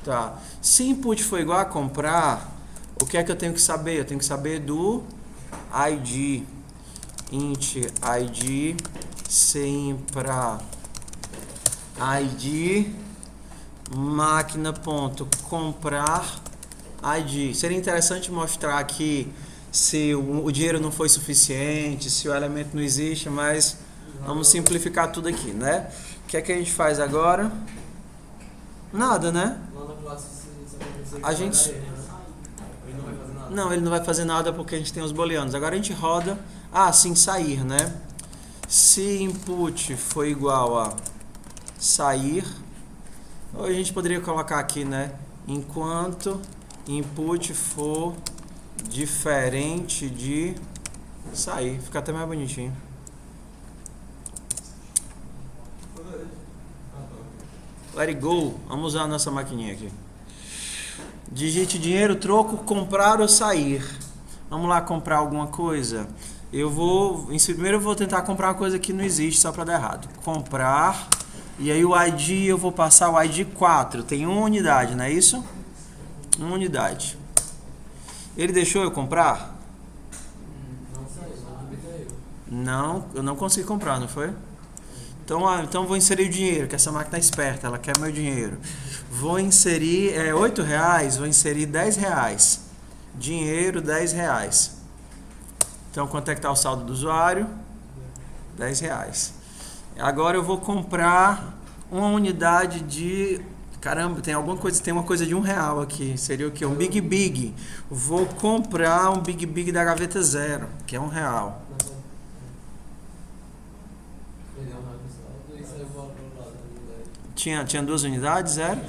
Speaker 1: Tá. Se input for igual a comprar, o que é que eu tenho que saber? Eu tenho que saber do ID. Int ID sempre ID máquina.comprar ID. Seria interessante mostrar aqui se o dinheiro não foi suficiente, se o elemento não existe, mas vamos simplificar tudo aqui, né? O que é que a gente faz agora? Nada, né? A gente... Não, ele não vai fazer nada porque a gente tem os booleanos. Agora a gente roda... sim, sair, né? Se input for igual a sair, ou a gente poderia colocar aqui, né? Enquanto input for diferente de sair. Fica até mais bonitinho. Let it go. Vamos usar a nossa maquininha aqui. Digite dinheiro, troco, comprar ou sair. Vamos lá comprar alguma coisa. Primeiro eu vou tentar comprar uma coisa que não existe, só para dar errado. Comprar. E aí o ID, eu vou passar o ID 4. Tem uma unidade, não é isso? Uma unidade. Ele deixou eu comprar? Não, eu não consegui comprar, não foi? Então vou inserir o dinheiro, que essa máquina é esperta, ela quer meu dinheiro. Vou inserir R$8, vou inserir R$10. Dinheiro, R$10. Então quanto é que está o saldo do usuário? R$10. Agora eu vou comprar uma unidade de... Caramba, tem uma coisa de R$1 aqui. Seria o quê? Um Big Big. Vou comprar um Big Big da gaveta 0, que é R$1. Tinha 2 unidades, 0?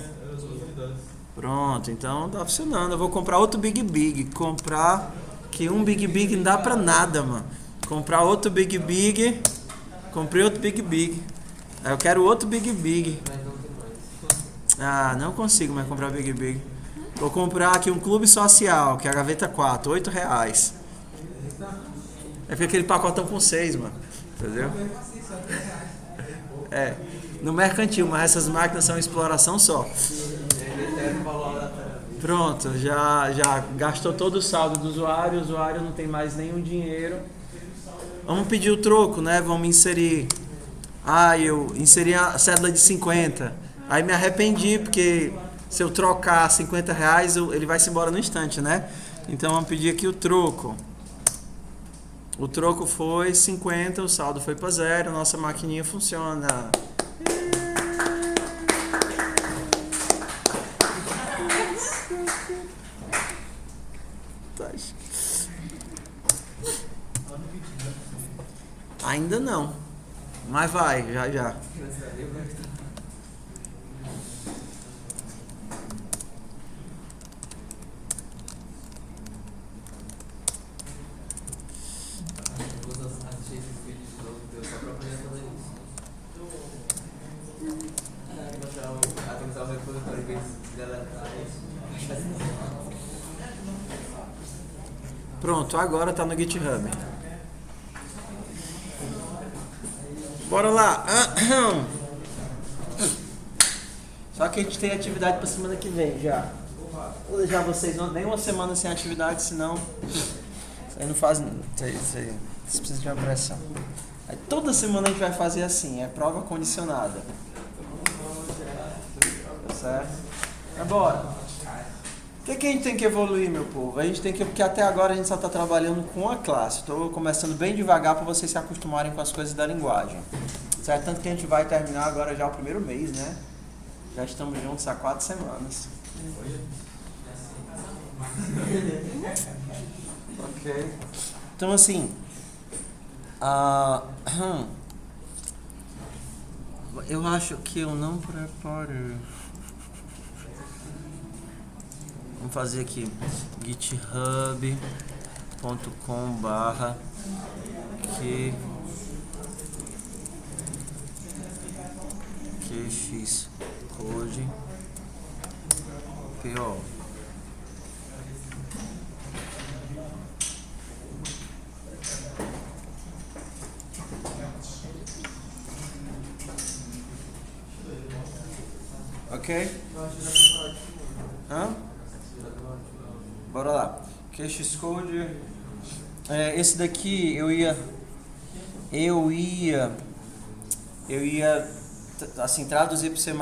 Speaker 1: Pronto, então tá funcionando. Eu vou comprar outro Big Big. Comprar que um Big Big não dá pra nada, mano. Comprar outro Big Big. Comprei outro Big Big. Aí eu quero outro Big Big. Ah, não consigo mais comprar Big Big. Vou comprar aqui um clube social, que é a gaveta 4, R$8. É porque aquele pacotão com 6, mano. Entendeu? É. No mercantil, mas essas máquinas são exploração só. Pronto, já gastou todo o saldo do usuário, o usuário não tem mais nenhum dinheiro. Vamos pedir o troco, né? Vamos inserir. Eu inseri a cédula de 50. Aí me arrependi, porque se eu trocar R$50, ele vai se embora no instante, né? Então vamos pedir aqui o troco. O troco foi 50, o saldo foi para 0, nossa maquininha funciona. Ainda não, mas vai, já. Pronto, agora tá no GitHub. Bora lá. Só que a gente tem atividade pra semana que vem já. Vou deixar vocês nem uma semana sem atividade, senão isso aí não faz. Vocês precisam de uma pressão. Aí, toda semana a gente vai fazer assim, é prova condicionada. Tá certo? Mas bora. O que a gente tem que evoluir, meu povo? A gente tem que, porque até agora a gente só está trabalhando com a classe. Estou começando bem devagar para vocês se acostumarem com as coisas da linguagem. Certo? Tanto que a gente vai terminar agora já o primeiro mês, né? Já estamos juntos há 4 semanas. Ok. Então, assim... eu acho que eu não preparo... Vamos fazer aqui github.com/qxcode PO. Ok? Bora lá. Qxcode. Esse daqui eu ia assim traduzir para C++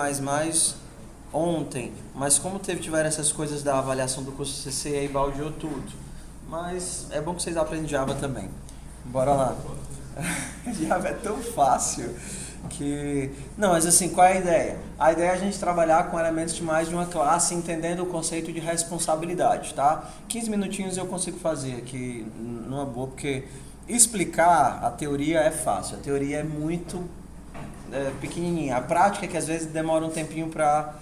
Speaker 1: ontem, mas como tiveram essas coisas da avaliação do curso CC, aí baldeou tudo. Mas é bom que vocês aprendem Java também. Bora lá. Java é tão fácil que... Não, mas assim, qual é a ideia? A ideia é a gente trabalhar com elementos de mais de uma classe, entendendo o conceito de responsabilidade, tá? 15 minutinhos eu consigo fazer aqui numa boa, porque explicar a teoria é fácil, a teoria é muito pequenininha. A prática é que às vezes demora um tempinho para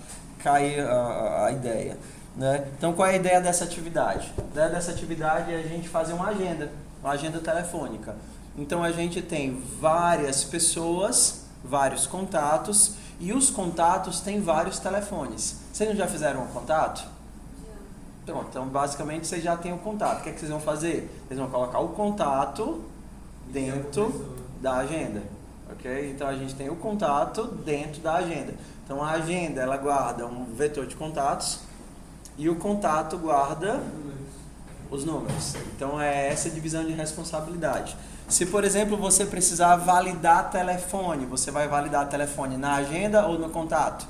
Speaker 1: cair a ideia. né? Então, qual é a ideia dessa atividade? A ideia dessa atividade é a gente fazer uma agenda telefônica. Então, a gente tem várias pessoas, vários contatos, e os contatos têm vários telefones. Vocês já fizeram um contato? Pronto, então basicamente vocês já têm o contato. O que é que vocês vão fazer? Vocês vão colocar o contato dentro da agenda, ok? Então a gente tem o contato dentro da agenda. Então a agenda, ela guarda um vetor de contatos e o contato guarda os números. Então é essa divisão de responsabilidade. Se, por exemplo, você precisar validar telefone, você vai validar telefone na agenda ou no contato?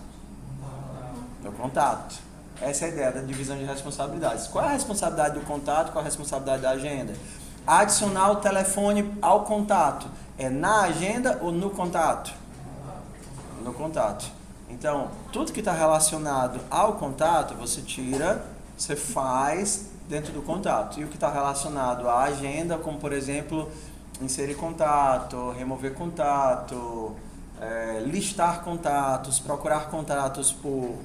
Speaker 1: No contato. Essa é a ideia da divisão de responsabilidades. Qual é a responsabilidade do contato? Qual é a responsabilidade da agenda? Adicionar o telefone ao contato. É na agenda ou no contato? No contato. Então, tudo que está relacionado ao contato, você tira, você faz dentro do contato. E o que está relacionado à agenda, como por exemplo, inserir contato, remover contato, listar contatos, procurar contatos por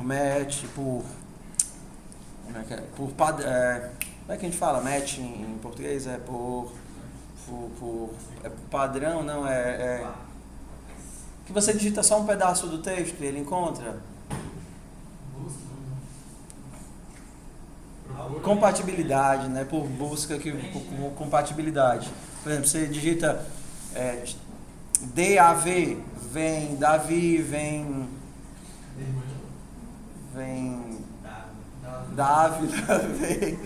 Speaker 1: match, como é que é? Como é que a gente fala match em português? É por padrão, não é que você digita só um pedaço do texto e ele encontra. Compatibilidade, né? Por busca por compatibilidade. Por exemplo, você digita DAV, vem Davi, vem Davi, vem.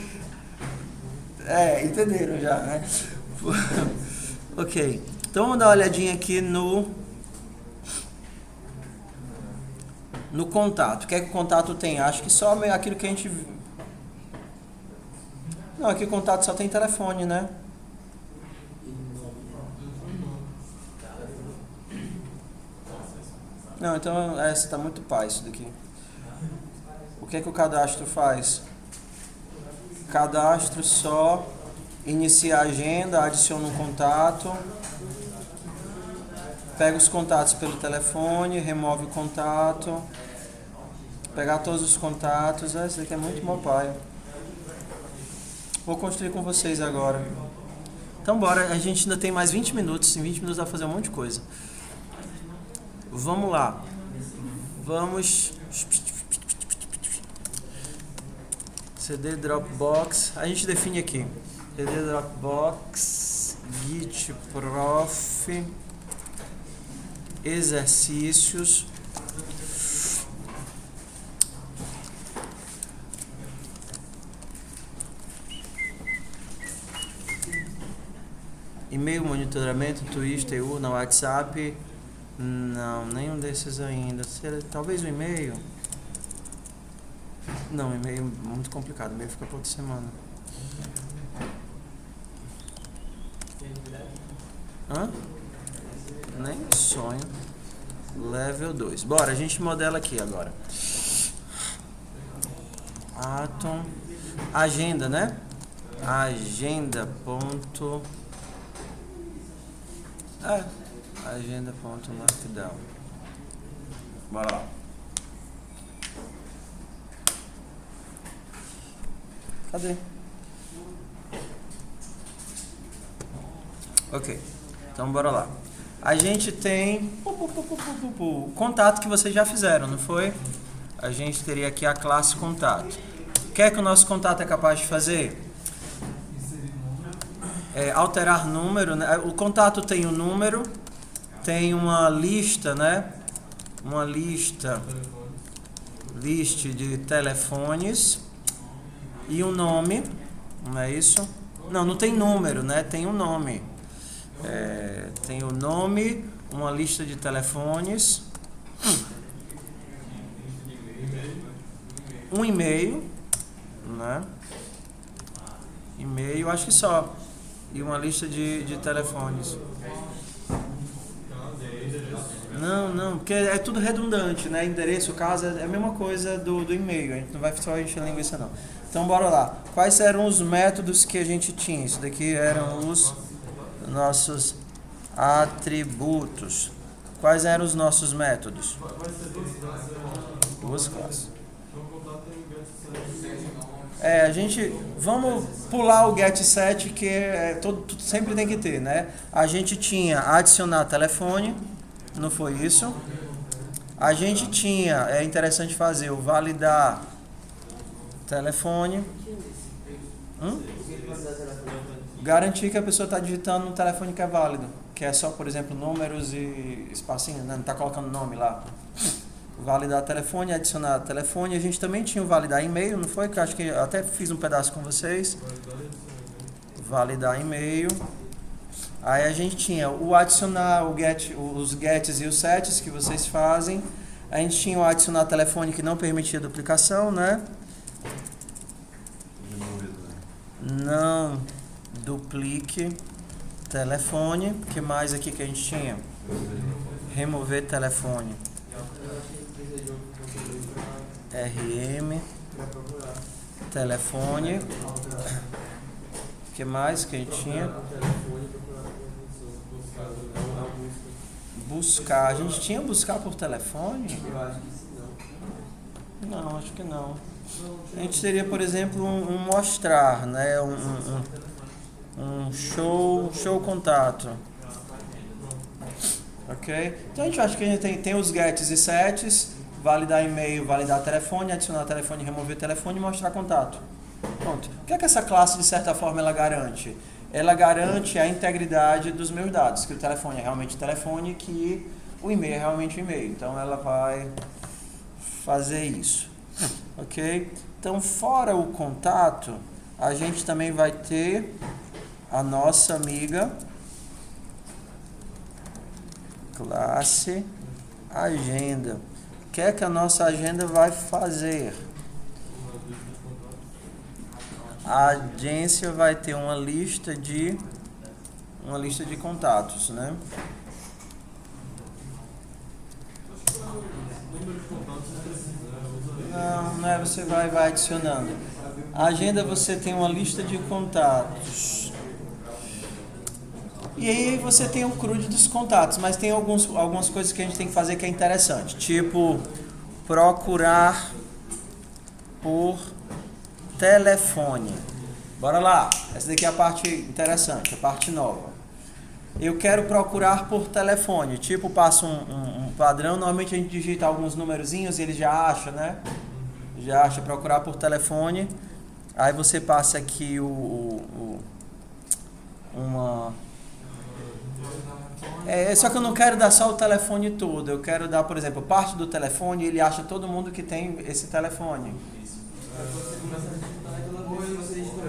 Speaker 1: Entenderam já, né? Ok. Então vamos dar uma olhadinha aqui no contato. O que é que o contato tem? Acho que só aquilo que a gente... Não, aqui o contato só tem telefone, né? Não, então essa está muito pá, isso daqui. O que é que o cadastro faz? Cadastro só inicia a agenda, adiciona um contato, pega os contatos pelo telefone, remove o contato, pegar todos os contatos. Isso daqui é muito mopaia. Vou construir com vocês agora. Então bora, a gente ainda tem mais 20 minutos. Em 20 minutos dá pra fazer um monte de coisa. Vamos lá. Vamos... CD Dropbox. A gente define aqui. CD Dropbox, Git Prof, exercícios. E-mail, monitoramento, Twitter, no WhatsApp. Não, nenhum desses ainda. Talvez o e-mail. Não, e-mail é muito complicado. E-mail fica para outra semana. Hã? Nem sonho. Level 2. Bora, a gente modela aqui agora. Atom. Agenda, né? Agenda. Agenda.markdown. Bora lá. Cadê? Ok. Então bora lá. A gente tem o contato que vocês já fizeram, não foi? A gente teria aqui a classe contato. O que é que o nosso contato é capaz de fazer? Alterar número, né? O contato tem um número, tem uma lista, né? Uma lista de telefones e um nome, não é isso? Não tem número, né? Tem um nome. Tem o nome, uma lista de telefones, um e-mail, né? E-mail, acho que só. E uma lista de telefones. Não, porque é tudo redundante, né? Endereço, casa, é a mesma coisa do e-mail. A gente não vai só encher linguiça, não. Então, bora lá. Quais eram os métodos que a gente tinha? Isso daqui eram os nossos atributos. Quais eram os nossos métodos? Duas classes. A gente... Vamos pular o get7, que sempre tem que ter, né? A gente tinha adicionar telefone, não foi isso? A gente tinha, é interessante fazer o validar telefone. Garantir que a pessoa está digitando um telefone que é válido, que é só, por exemplo, números e espacinho, né? Não está colocando nome lá. Validar telefone, adicionar telefone. A gente também tinha o validar e-mail, não foi? Que eu acho que eu até fiz um pedaço com vocês. Validar e-mail. Aí a gente tinha o adicionar, os gets e os sets que vocês fazem. A gente tinha o adicionar telefone que não permitia duplicação, né? Não duplique telefone. O que mais aqui que a gente tinha? Remover telefone. RM telefone. O que mais que a gente tinha? Buscar. A gente tinha buscar por telefone?
Speaker 4: Eu acho que sim, não.
Speaker 1: Não, acho que não. A gente teria, por exemplo, um mostrar, né? Um show contato. Ok? Então a gente acha que a gente tem os gets e sets, validar e-mail, validar telefone, adicionar telefone, remover telefone e mostrar contato. Pronto. O que é que essa classe, de certa forma, ela garante? Ela garante a integridade dos meus dados, que o telefone é realmente telefone, que o e-mail é realmente e-mail. Então ela vai fazer isso. Ok? Então, fora o contato, a gente também vai ter a nossa amiga classe agenda. O que é que a nossa agenda vai fazer? A agência vai ter uma lista de contatos, né? Não é, você vai adicionando. A agenda você tem uma lista de contatos. E aí você tem o CRUD dos contatos, mas tem algumas coisas que a gente tem que fazer que é interessante. Tipo, procurar por telefone. Bora lá. Essa daqui é a parte interessante, a parte nova. Eu quero procurar por telefone. Tipo, passo um padrão. Normalmente a gente digita alguns numerozinhos e ele já acha, né? Já acha procurar por telefone. Aí você passa aqui só que eu não quero dar só o telefone todo. Eu quero dar, por exemplo, parte do telefone e ele acha todo mundo que tem esse telefone.
Speaker 4: Você começa a digitar aquela coisa, você digita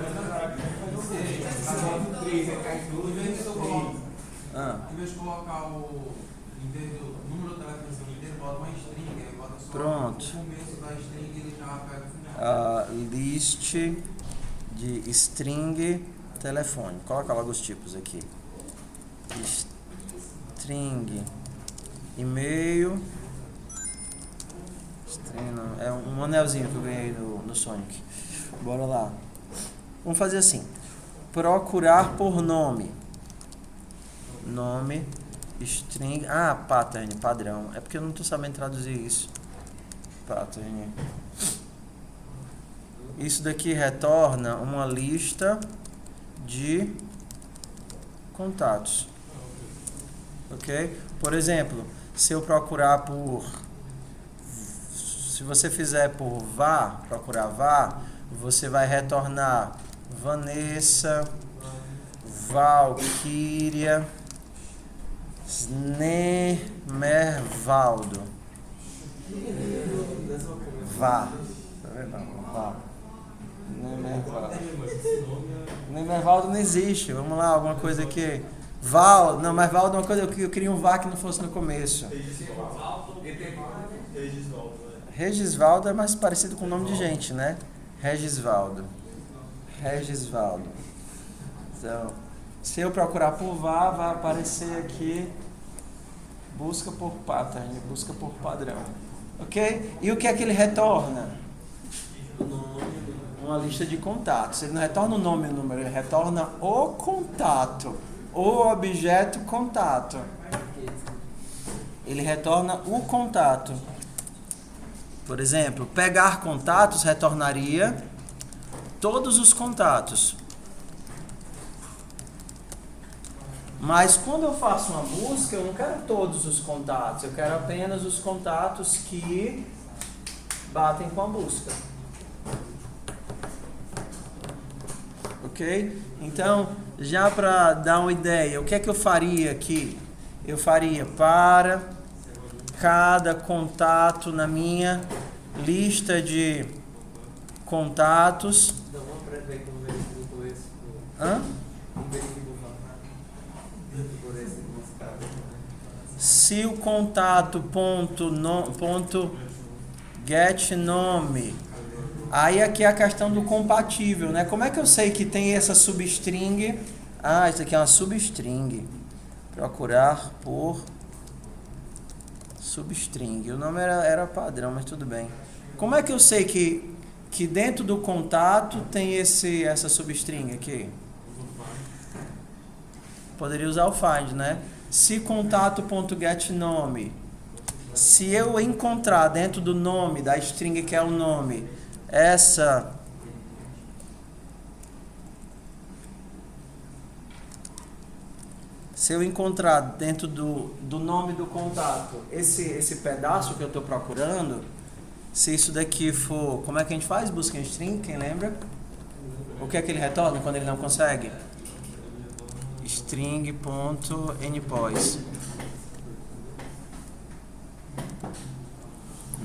Speaker 7: Em vez de colocar o número do telefone inteiro, bota uma string, aí bota só
Speaker 1: Pronto.
Speaker 7: o começo da string e ele já pega o final.
Speaker 1: List de string telefone. Coloca logo os tipos aqui. String e-mail. String, não, é um anelzinho que eu ganhei no Sonic. Bora lá. Vamos fazer assim. Procurar por nome. Nome, string, pattern, padrão. É porque eu não estou sabendo traduzir isso. Pattern. Isso daqui retorna uma lista de contatos. Ok? Por exemplo, se eu procurar por... Se você fizer por procurar var, você vai retornar Vanessa, Valkyria, Nemervaldo. Vá. Tá vendo? Vá. Nemervaldo não existe. Vamos lá, alguma coisa aqui. Não, mas Valdo é uma coisa que eu queria um vá que não fosse no começo. Regisvaldo é mais parecido com o nome de gente, né? Regisvaldo. Então, se eu procurar por vá, vai aparecer aqui busca por pattern, busca por padrão. Ok? E o que é que ele retorna? Uma lista de contatos. Ele não retorna o nome e o número, ele retorna o contato. O objeto contato. Ele retorna o contato. Por exemplo, pegar contatos retornaria todos os contatos. Mas quando eu faço uma busca, eu não quero todos os contatos, eu quero apenas os contatos que batem com a busca. Ok? Então, já para dar uma ideia, o que é que eu faria aqui? Eu faria para cada contato na minha lista de contatos.
Speaker 4: Então, vamos para ver como ver no começo.
Speaker 1: Hã?
Speaker 4: Vamos ver aqui por esse caso.
Speaker 1: Se o contato ponto get nome, aí aqui é a questão do compatível, né? Como é que eu sei que tem essa substring? Ah, isso aqui é uma substring. Procurar por substring. O nome era padrão, mas tudo bem. Como é que eu sei que dentro do contato tem essa substring aqui? Poderia usar o find, né? Se contato.getNome, se eu encontrar dentro do nome, da string que é o nome, se eu encontrar dentro do nome do contato esse pedaço que eu estou procurando, se isso daqui for... Como é que a gente faz busca em string? Quem lembra? O que é que ele retorna quando ele não consegue? String.npos.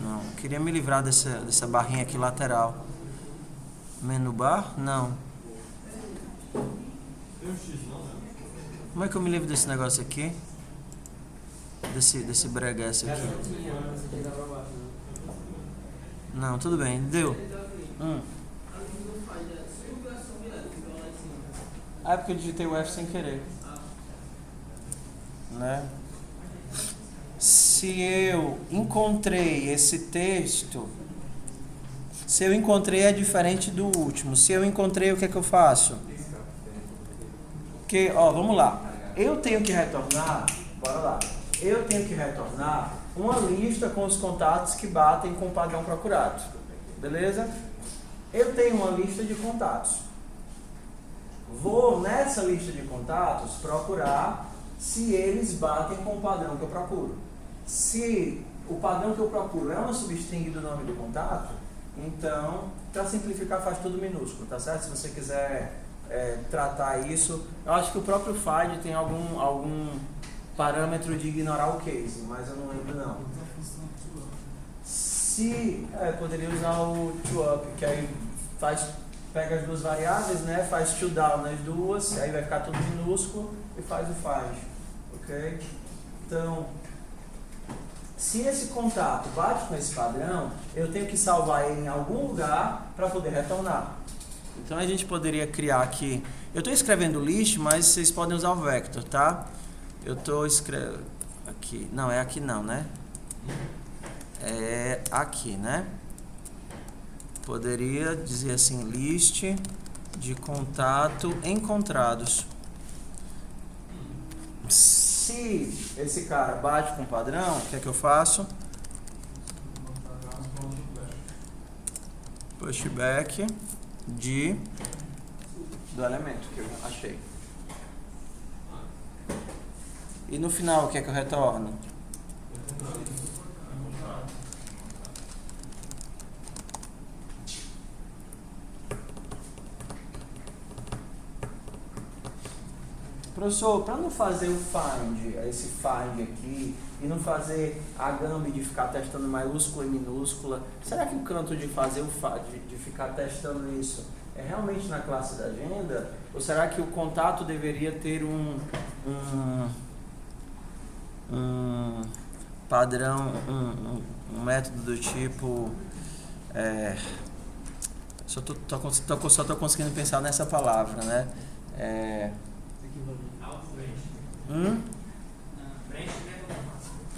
Speaker 1: Não, queria me livrar dessa barrinha aqui lateral. Menu bar? Não. Como é que eu me livro desse negócio aqui? Desse breguesse aqui. Não, tudo bem, deu. Ah, é porque eu digitei o F sem querer. Né? Se eu encontrei esse texto, se eu encontrei é diferente do último. Se eu encontrei, o que é que eu faço? Porque, vamos lá. Eu tenho que retornar, bora lá. Eu tenho que retornar uma lista com os contatos que batem com o padrão procurado. Beleza? Eu tenho uma lista de contatos. Vou nessa lista de contatos procurar se eles batem com o padrão que eu procuro. Se o padrão que eu procuro é uma substring do nome do contato, então, para simplificar, faz tudo minúsculo, tá certo? Se você quiser tratar isso, eu acho que o próprio find tem algum parâmetro de ignorar o case, mas eu não lembro não. Se poderia usar o toUp, que aí pega as duas variáveis, né, faz toDown nas duas, aí vai ficar tudo minúsculo e faz o find, ok? Então, se esse contato bate com esse padrão, eu tenho que salvar ele em algum lugar para poder retornar. Então a gente poderia criar aqui, eu estou escrevendo list, mas vocês podem usar o vector, tá? Eu estou escrevendo aqui, não, é aqui não, né? É aqui, né? Poderia dizer assim, list de contato encontrados. Se esse cara bate com o padrão, o que é que eu faço? Pushback do elemento que eu achei. E no final, o que é que eu retorno? Professor, para não fazer o find, esse find aqui, e não fazer a gamma de ficar testando maiúscula e minúscula, será que o canto de fazer o de ficar testando isso é realmente na classe da agenda? Ou será que o contato deveria ter um padrão, um método do tipo... só tô conseguindo pensar nessa palavra, né?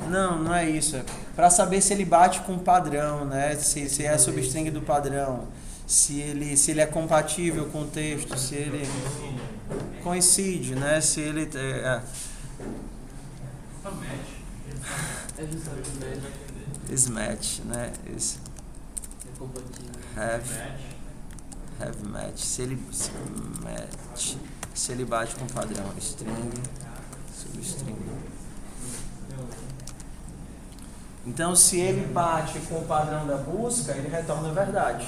Speaker 1: Não é isso. Para saber se ele bate com o padrão, né? Se é a substring do padrão, se ele é compatível com o texto, se ele coincide, né? Se ele
Speaker 4: É justamente
Speaker 1: Smatch, né? Isso.
Speaker 4: É compatível.
Speaker 1: Have match. Se ele bate com o padrão string, substring. Então, se ele bate com o padrão da busca, ele retorna a verdade.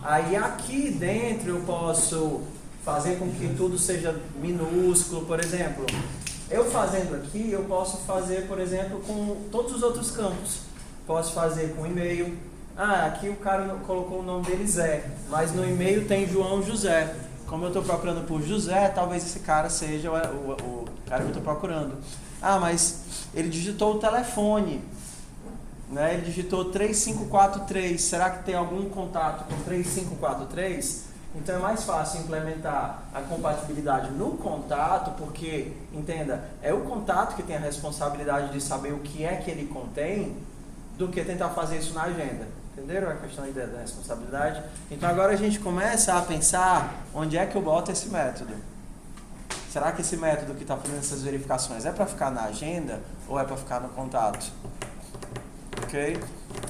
Speaker 1: Aí aqui dentro eu posso fazer com que tudo seja minúsculo, por exemplo. Eu fazendo aqui, eu posso fazer, por exemplo, com todos os outros campos. Posso fazer com e-mail. Aqui o cara colocou o nome dele Zé, mas no e-mail tem João José. Como eu estou procurando por José, talvez esse cara seja o cara que eu estou procurando. Mas ele digitou o telefone. Né? Ele digitou 3543. Será que tem algum contato com 3543? Então é mais fácil implementar a compatibilidade no contato, porque, entenda, é o contato que tem a responsabilidade de saber o que é que ele contém, do que tentar fazer isso na agenda. Entenderam a questão da responsabilidade? Então agora a gente começa a pensar onde é que eu boto esse método. Será que esse método que está fazendo essas verificações é para ficar na agenda ou é para ficar no contato? Ok?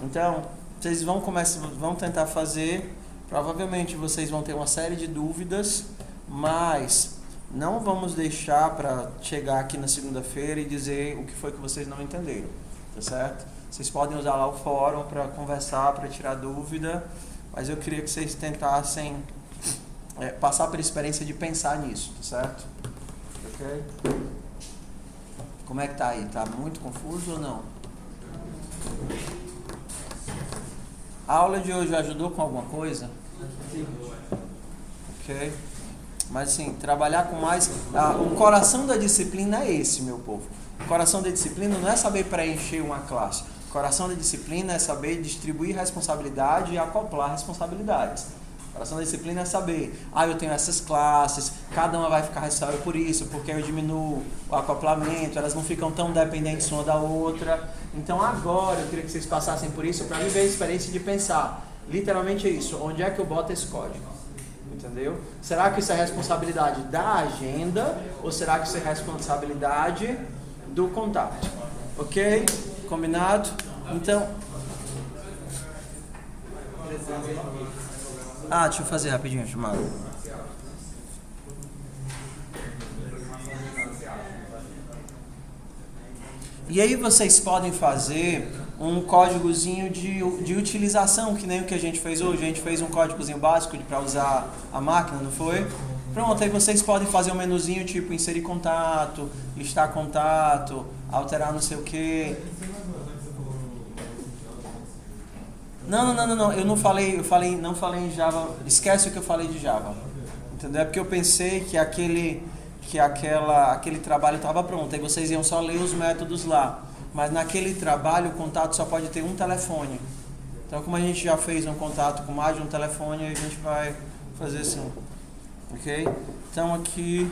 Speaker 1: Então, vocês vão tentar fazer, provavelmente vocês vão ter uma série de dúvidas, mas não vamos deixar para chegar aqui na segunda-feira e dizer o que foi que vocês não entenderam, tá certo? Vocês podem usar lá o fórum para conversar, para tirar dúvida, mas eu queria que vocês tentassem passar pela experiência de pensar nisso, tá certo? Ok? Como é que tá aí? Tá muito confuso ou não? A aula de hoje ajudou com alguma coisa? Ok? Mas assim, trabalhar com mais... o coração da disciplina é esse, meu povo. O coração da disciplina não é saber preencher uma classe. O coração da disciplina é saber distribuir responsabilidade e acoplar responsabilidades. O coração da disciplina é saber, eu tenho essas classes, cada uma vai ficar responsável por isso, porque eu diminuo o acoplamento, elas não ficam tão dependentes uma da outra. Então agora eu queria que vocês passassem por isso para viver a experiência de pensar. Literalmente é isso, onde é que eu boto esse código? Entendeu? Será que isso é responsabilidade da agenda ou será que isso é responsabilidade do contato? Ok? Combinado? Então... deixa eu fazer rapidinho a chamada. E aí vocês podem fazer um códigozinho de utilização, que nem o que a gente fez hoje. A gente fez um códigozinho básico para usar a máquina, não foi? Pronto, aí vocês podem fazer um menuzinho tipo inserir contato, listar contato, alterar não sei o que. Não, eu não falei em Java, esquece o que eu falei de Java, entendeu? É porque eu pensei que aquele trabalho estava pronto, aí vocês iam só ler os métodos lá, mas naquele trabalho o contato só pode ter um telefone. Então como a gente já fez um contato com mais de um telefone, a gente vai fazer assim, ok? Então aqui...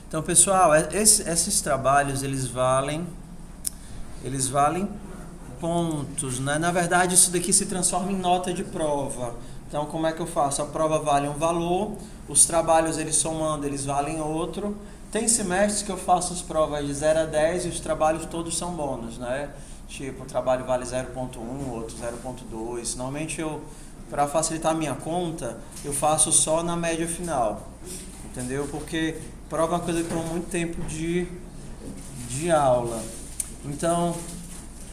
Speaker 1: Então, pessoal, esses trabalhos, eles valem pontos, né? Na verdade, isso daqui se transforma em nota de prova. Então, como é que eu faço? A prova vale um valor, os trabalhos, eles somando, eles valem outro. Tem semestres que eu faço as provas de 0 a 10 e os trabalhos todos são bônus, né? Tipo, o trabalho vale 0.1, outro 0.2. Normalmente, para facilitar a minha conta, eu faço só na média final, entendeu? Porque... prova é uma coisa que toma muito tempo de aula. Então,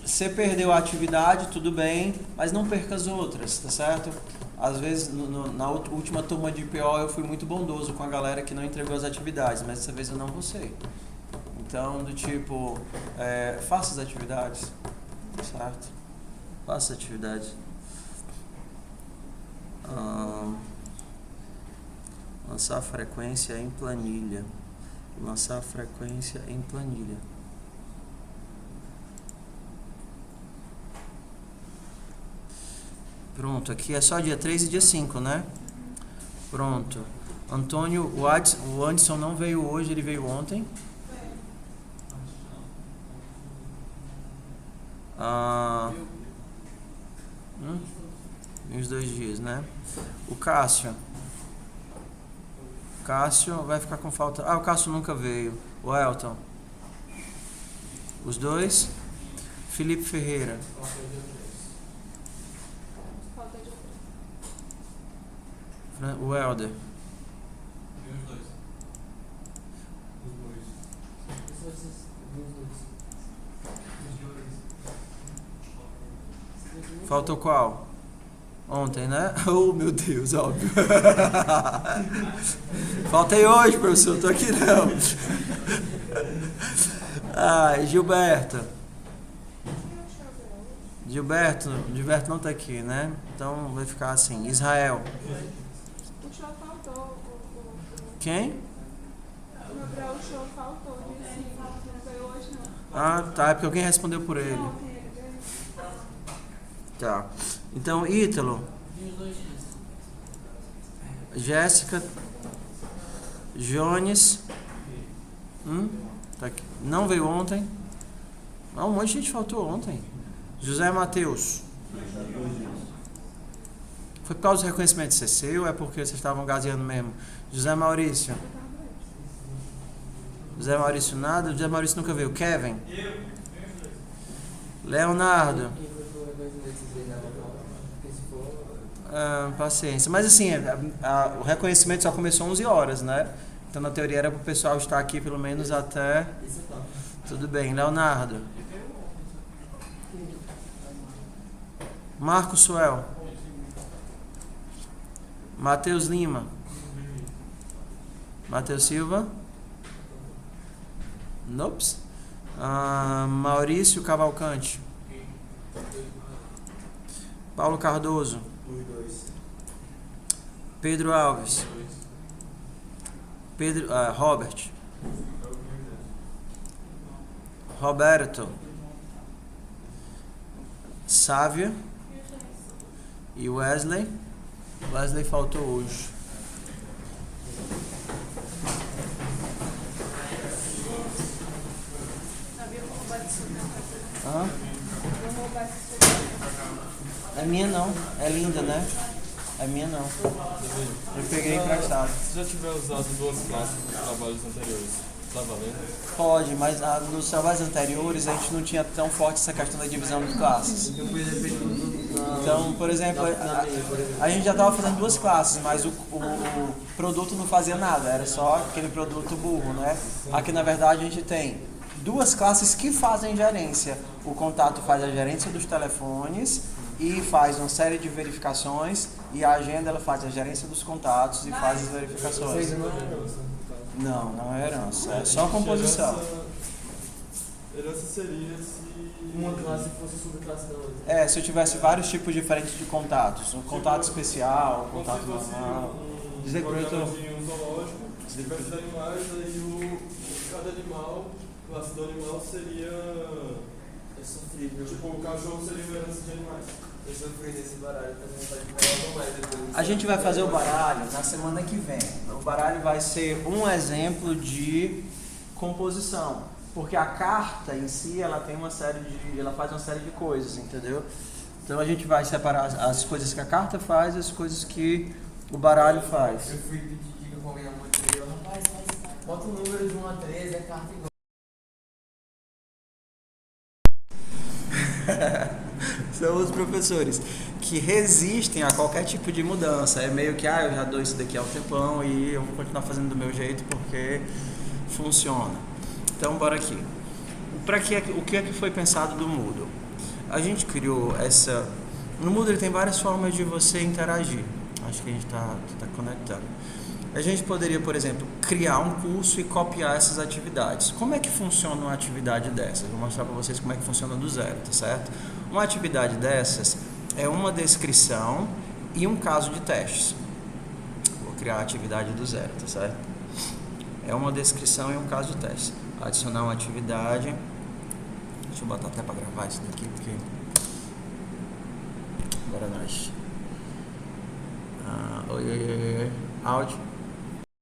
Speaker 1: você perdeu a atividade, tudo bem, mas não perca as outras, tá certo? Às vezes, na última turma de PO, eu fui muito bondoso com a galera que não entregou as atividades, mas dessa vez eu não vou ser. Então, do tipo, faça as atividades, certo? Faça as atividades. Lançar a frequência em planilha. Lançar a frequência em planilha. Pronto, aqui é só dia 3 e dia 5, né? Pronto. Antônio, o Anderson não veio hoje, ele veio ontem. Uns 2 dias, né? O Cássio vai ficar com falta... o Cássio nunca veio. O Elton. Os dois. Felipe Ferreira.
Speaker 2: Falta de outro.
Speaker 1: O Helder.
Speaker 7: E os dois.
Speaker 1: Faltou qual? Ontem, né? Oh, meu Deus, óbvio. Faltei hoje, professor. Tô aqui não. Gilberto. Gilberto não tá aqui, né? Então vai ficar assim. Israel.
Speaker 2: O show faltou.
Speaker 1: Quem?
Speaker 2: O Gabriel, o show faltou. Disse sim. Não foi hoje, não.
Speaker 1: Ah, tá. É porque alguém respondeu por ele.
Speaker 2: Não, tem ele.
Speaker 1: Tá. Então, Ítalo. Jéssica. Jones. Tá aqui. Não veio ontem. Um monte de gente faltou ontem. José Matheus. Foi por causa do reconhecimento de CC ou é porque vocês estavam gaseando mesmo? José Maurício. José Maurício nada. José Maurício nunca veio. Kevin. Leonardo. Paciência. Mas assim, o reconhecimento só começou 11 horas, né? Então na teoria era para o pessoal estar aqui pelo menos até... Tudo bem. Leonardo. Marcos Suel. Matheus Lima. Matheus Silva. Nops. Maurício Cavalcante. Paulo Cardoso. Pedro Alves. Robert. Roberto. Sávia. E Wesley. Wesley faltou hoje.
Speaker 2: Sabia como vai te soltar? Vou roubar esse
Speaker 1: É minha não. É linda, né? É minha não. Eu peguei emprestado.
Speaker 8: Se já tiver usado duas classes nos trabalhos anteriores, tá valendo?
Speaker 1: Pode, mas nos trabalhos anteriores a gente não tinha tão forte essa questão da divisão de classes. Então, por exemplo, a gente já estava fazendo duas classes, mas o produto não fazia nada, era só aquele produto burro, né? Aqui na verdade a gente tem duas classes que fazem gerência. O contato faz a gerência dos telefones e faz uma série de verificações, e a agenda ela faz a gerência dos contatos e faz as verificações. Não é herança, é só composição.
Speaker 8: Herança seria se
Speaker 4: Uma classe fosse subclasse da outra.
Speaker 1: Se eu tivesse vários tipos diferentes de contatos, um contato especial, um contato normal. Dizer que eu tô...
Speaker 8: um zoológico, se tivesse animais, aí cada animal, classe do animal seria...
Speaker 4: É sofrível.
Speaker 8: Tipo, o cachorro seria uma herança de animais.
Speaker 4: Eu sofri nesse baralho, tenho vontade de pegar mais depois.
Speaker 1: A gente vai fazer o baralho na semana que vem. O baralho vai ser um exemplo de composição, porque a carta em si ela faz uma série de coisas, entendeu? Então a gente vai separar as coisas que a carta faz e as coisas que o baralho faz.
Speaker 4: Eu fui pedir dica com alguém muito e eu, rapaz, bota o número de 1 a 13, é carta igual.
Speaker 1: São os professores que resistem a qualquer tipo de mudança. É meio que, eu já dou isso daqui há um tempão e eu vou continuar fazendo do meu jeito porque funciona. Então, bora aqui. O que é que foi pensado do Moodle? A gente criou essa... No Moodle tem várias formas de você interagir. Acho que a gente está conectando. A gente poderia, por exemplo, criar um curso e copiar essas atividades. Como é que funciona uma atividade dessas? Vou mostrar para vocês como é que funciona do zero, tá certo? Uma atividade dessas é uma descrição e um caso de testes. Vou criar a atividade do zero, tá certo? É uma descrição e um caso de teste. Adicionar uma atividade. Deixa eu botar até para gravar isso daqui, porque... Bora nós. Oi. Áudio.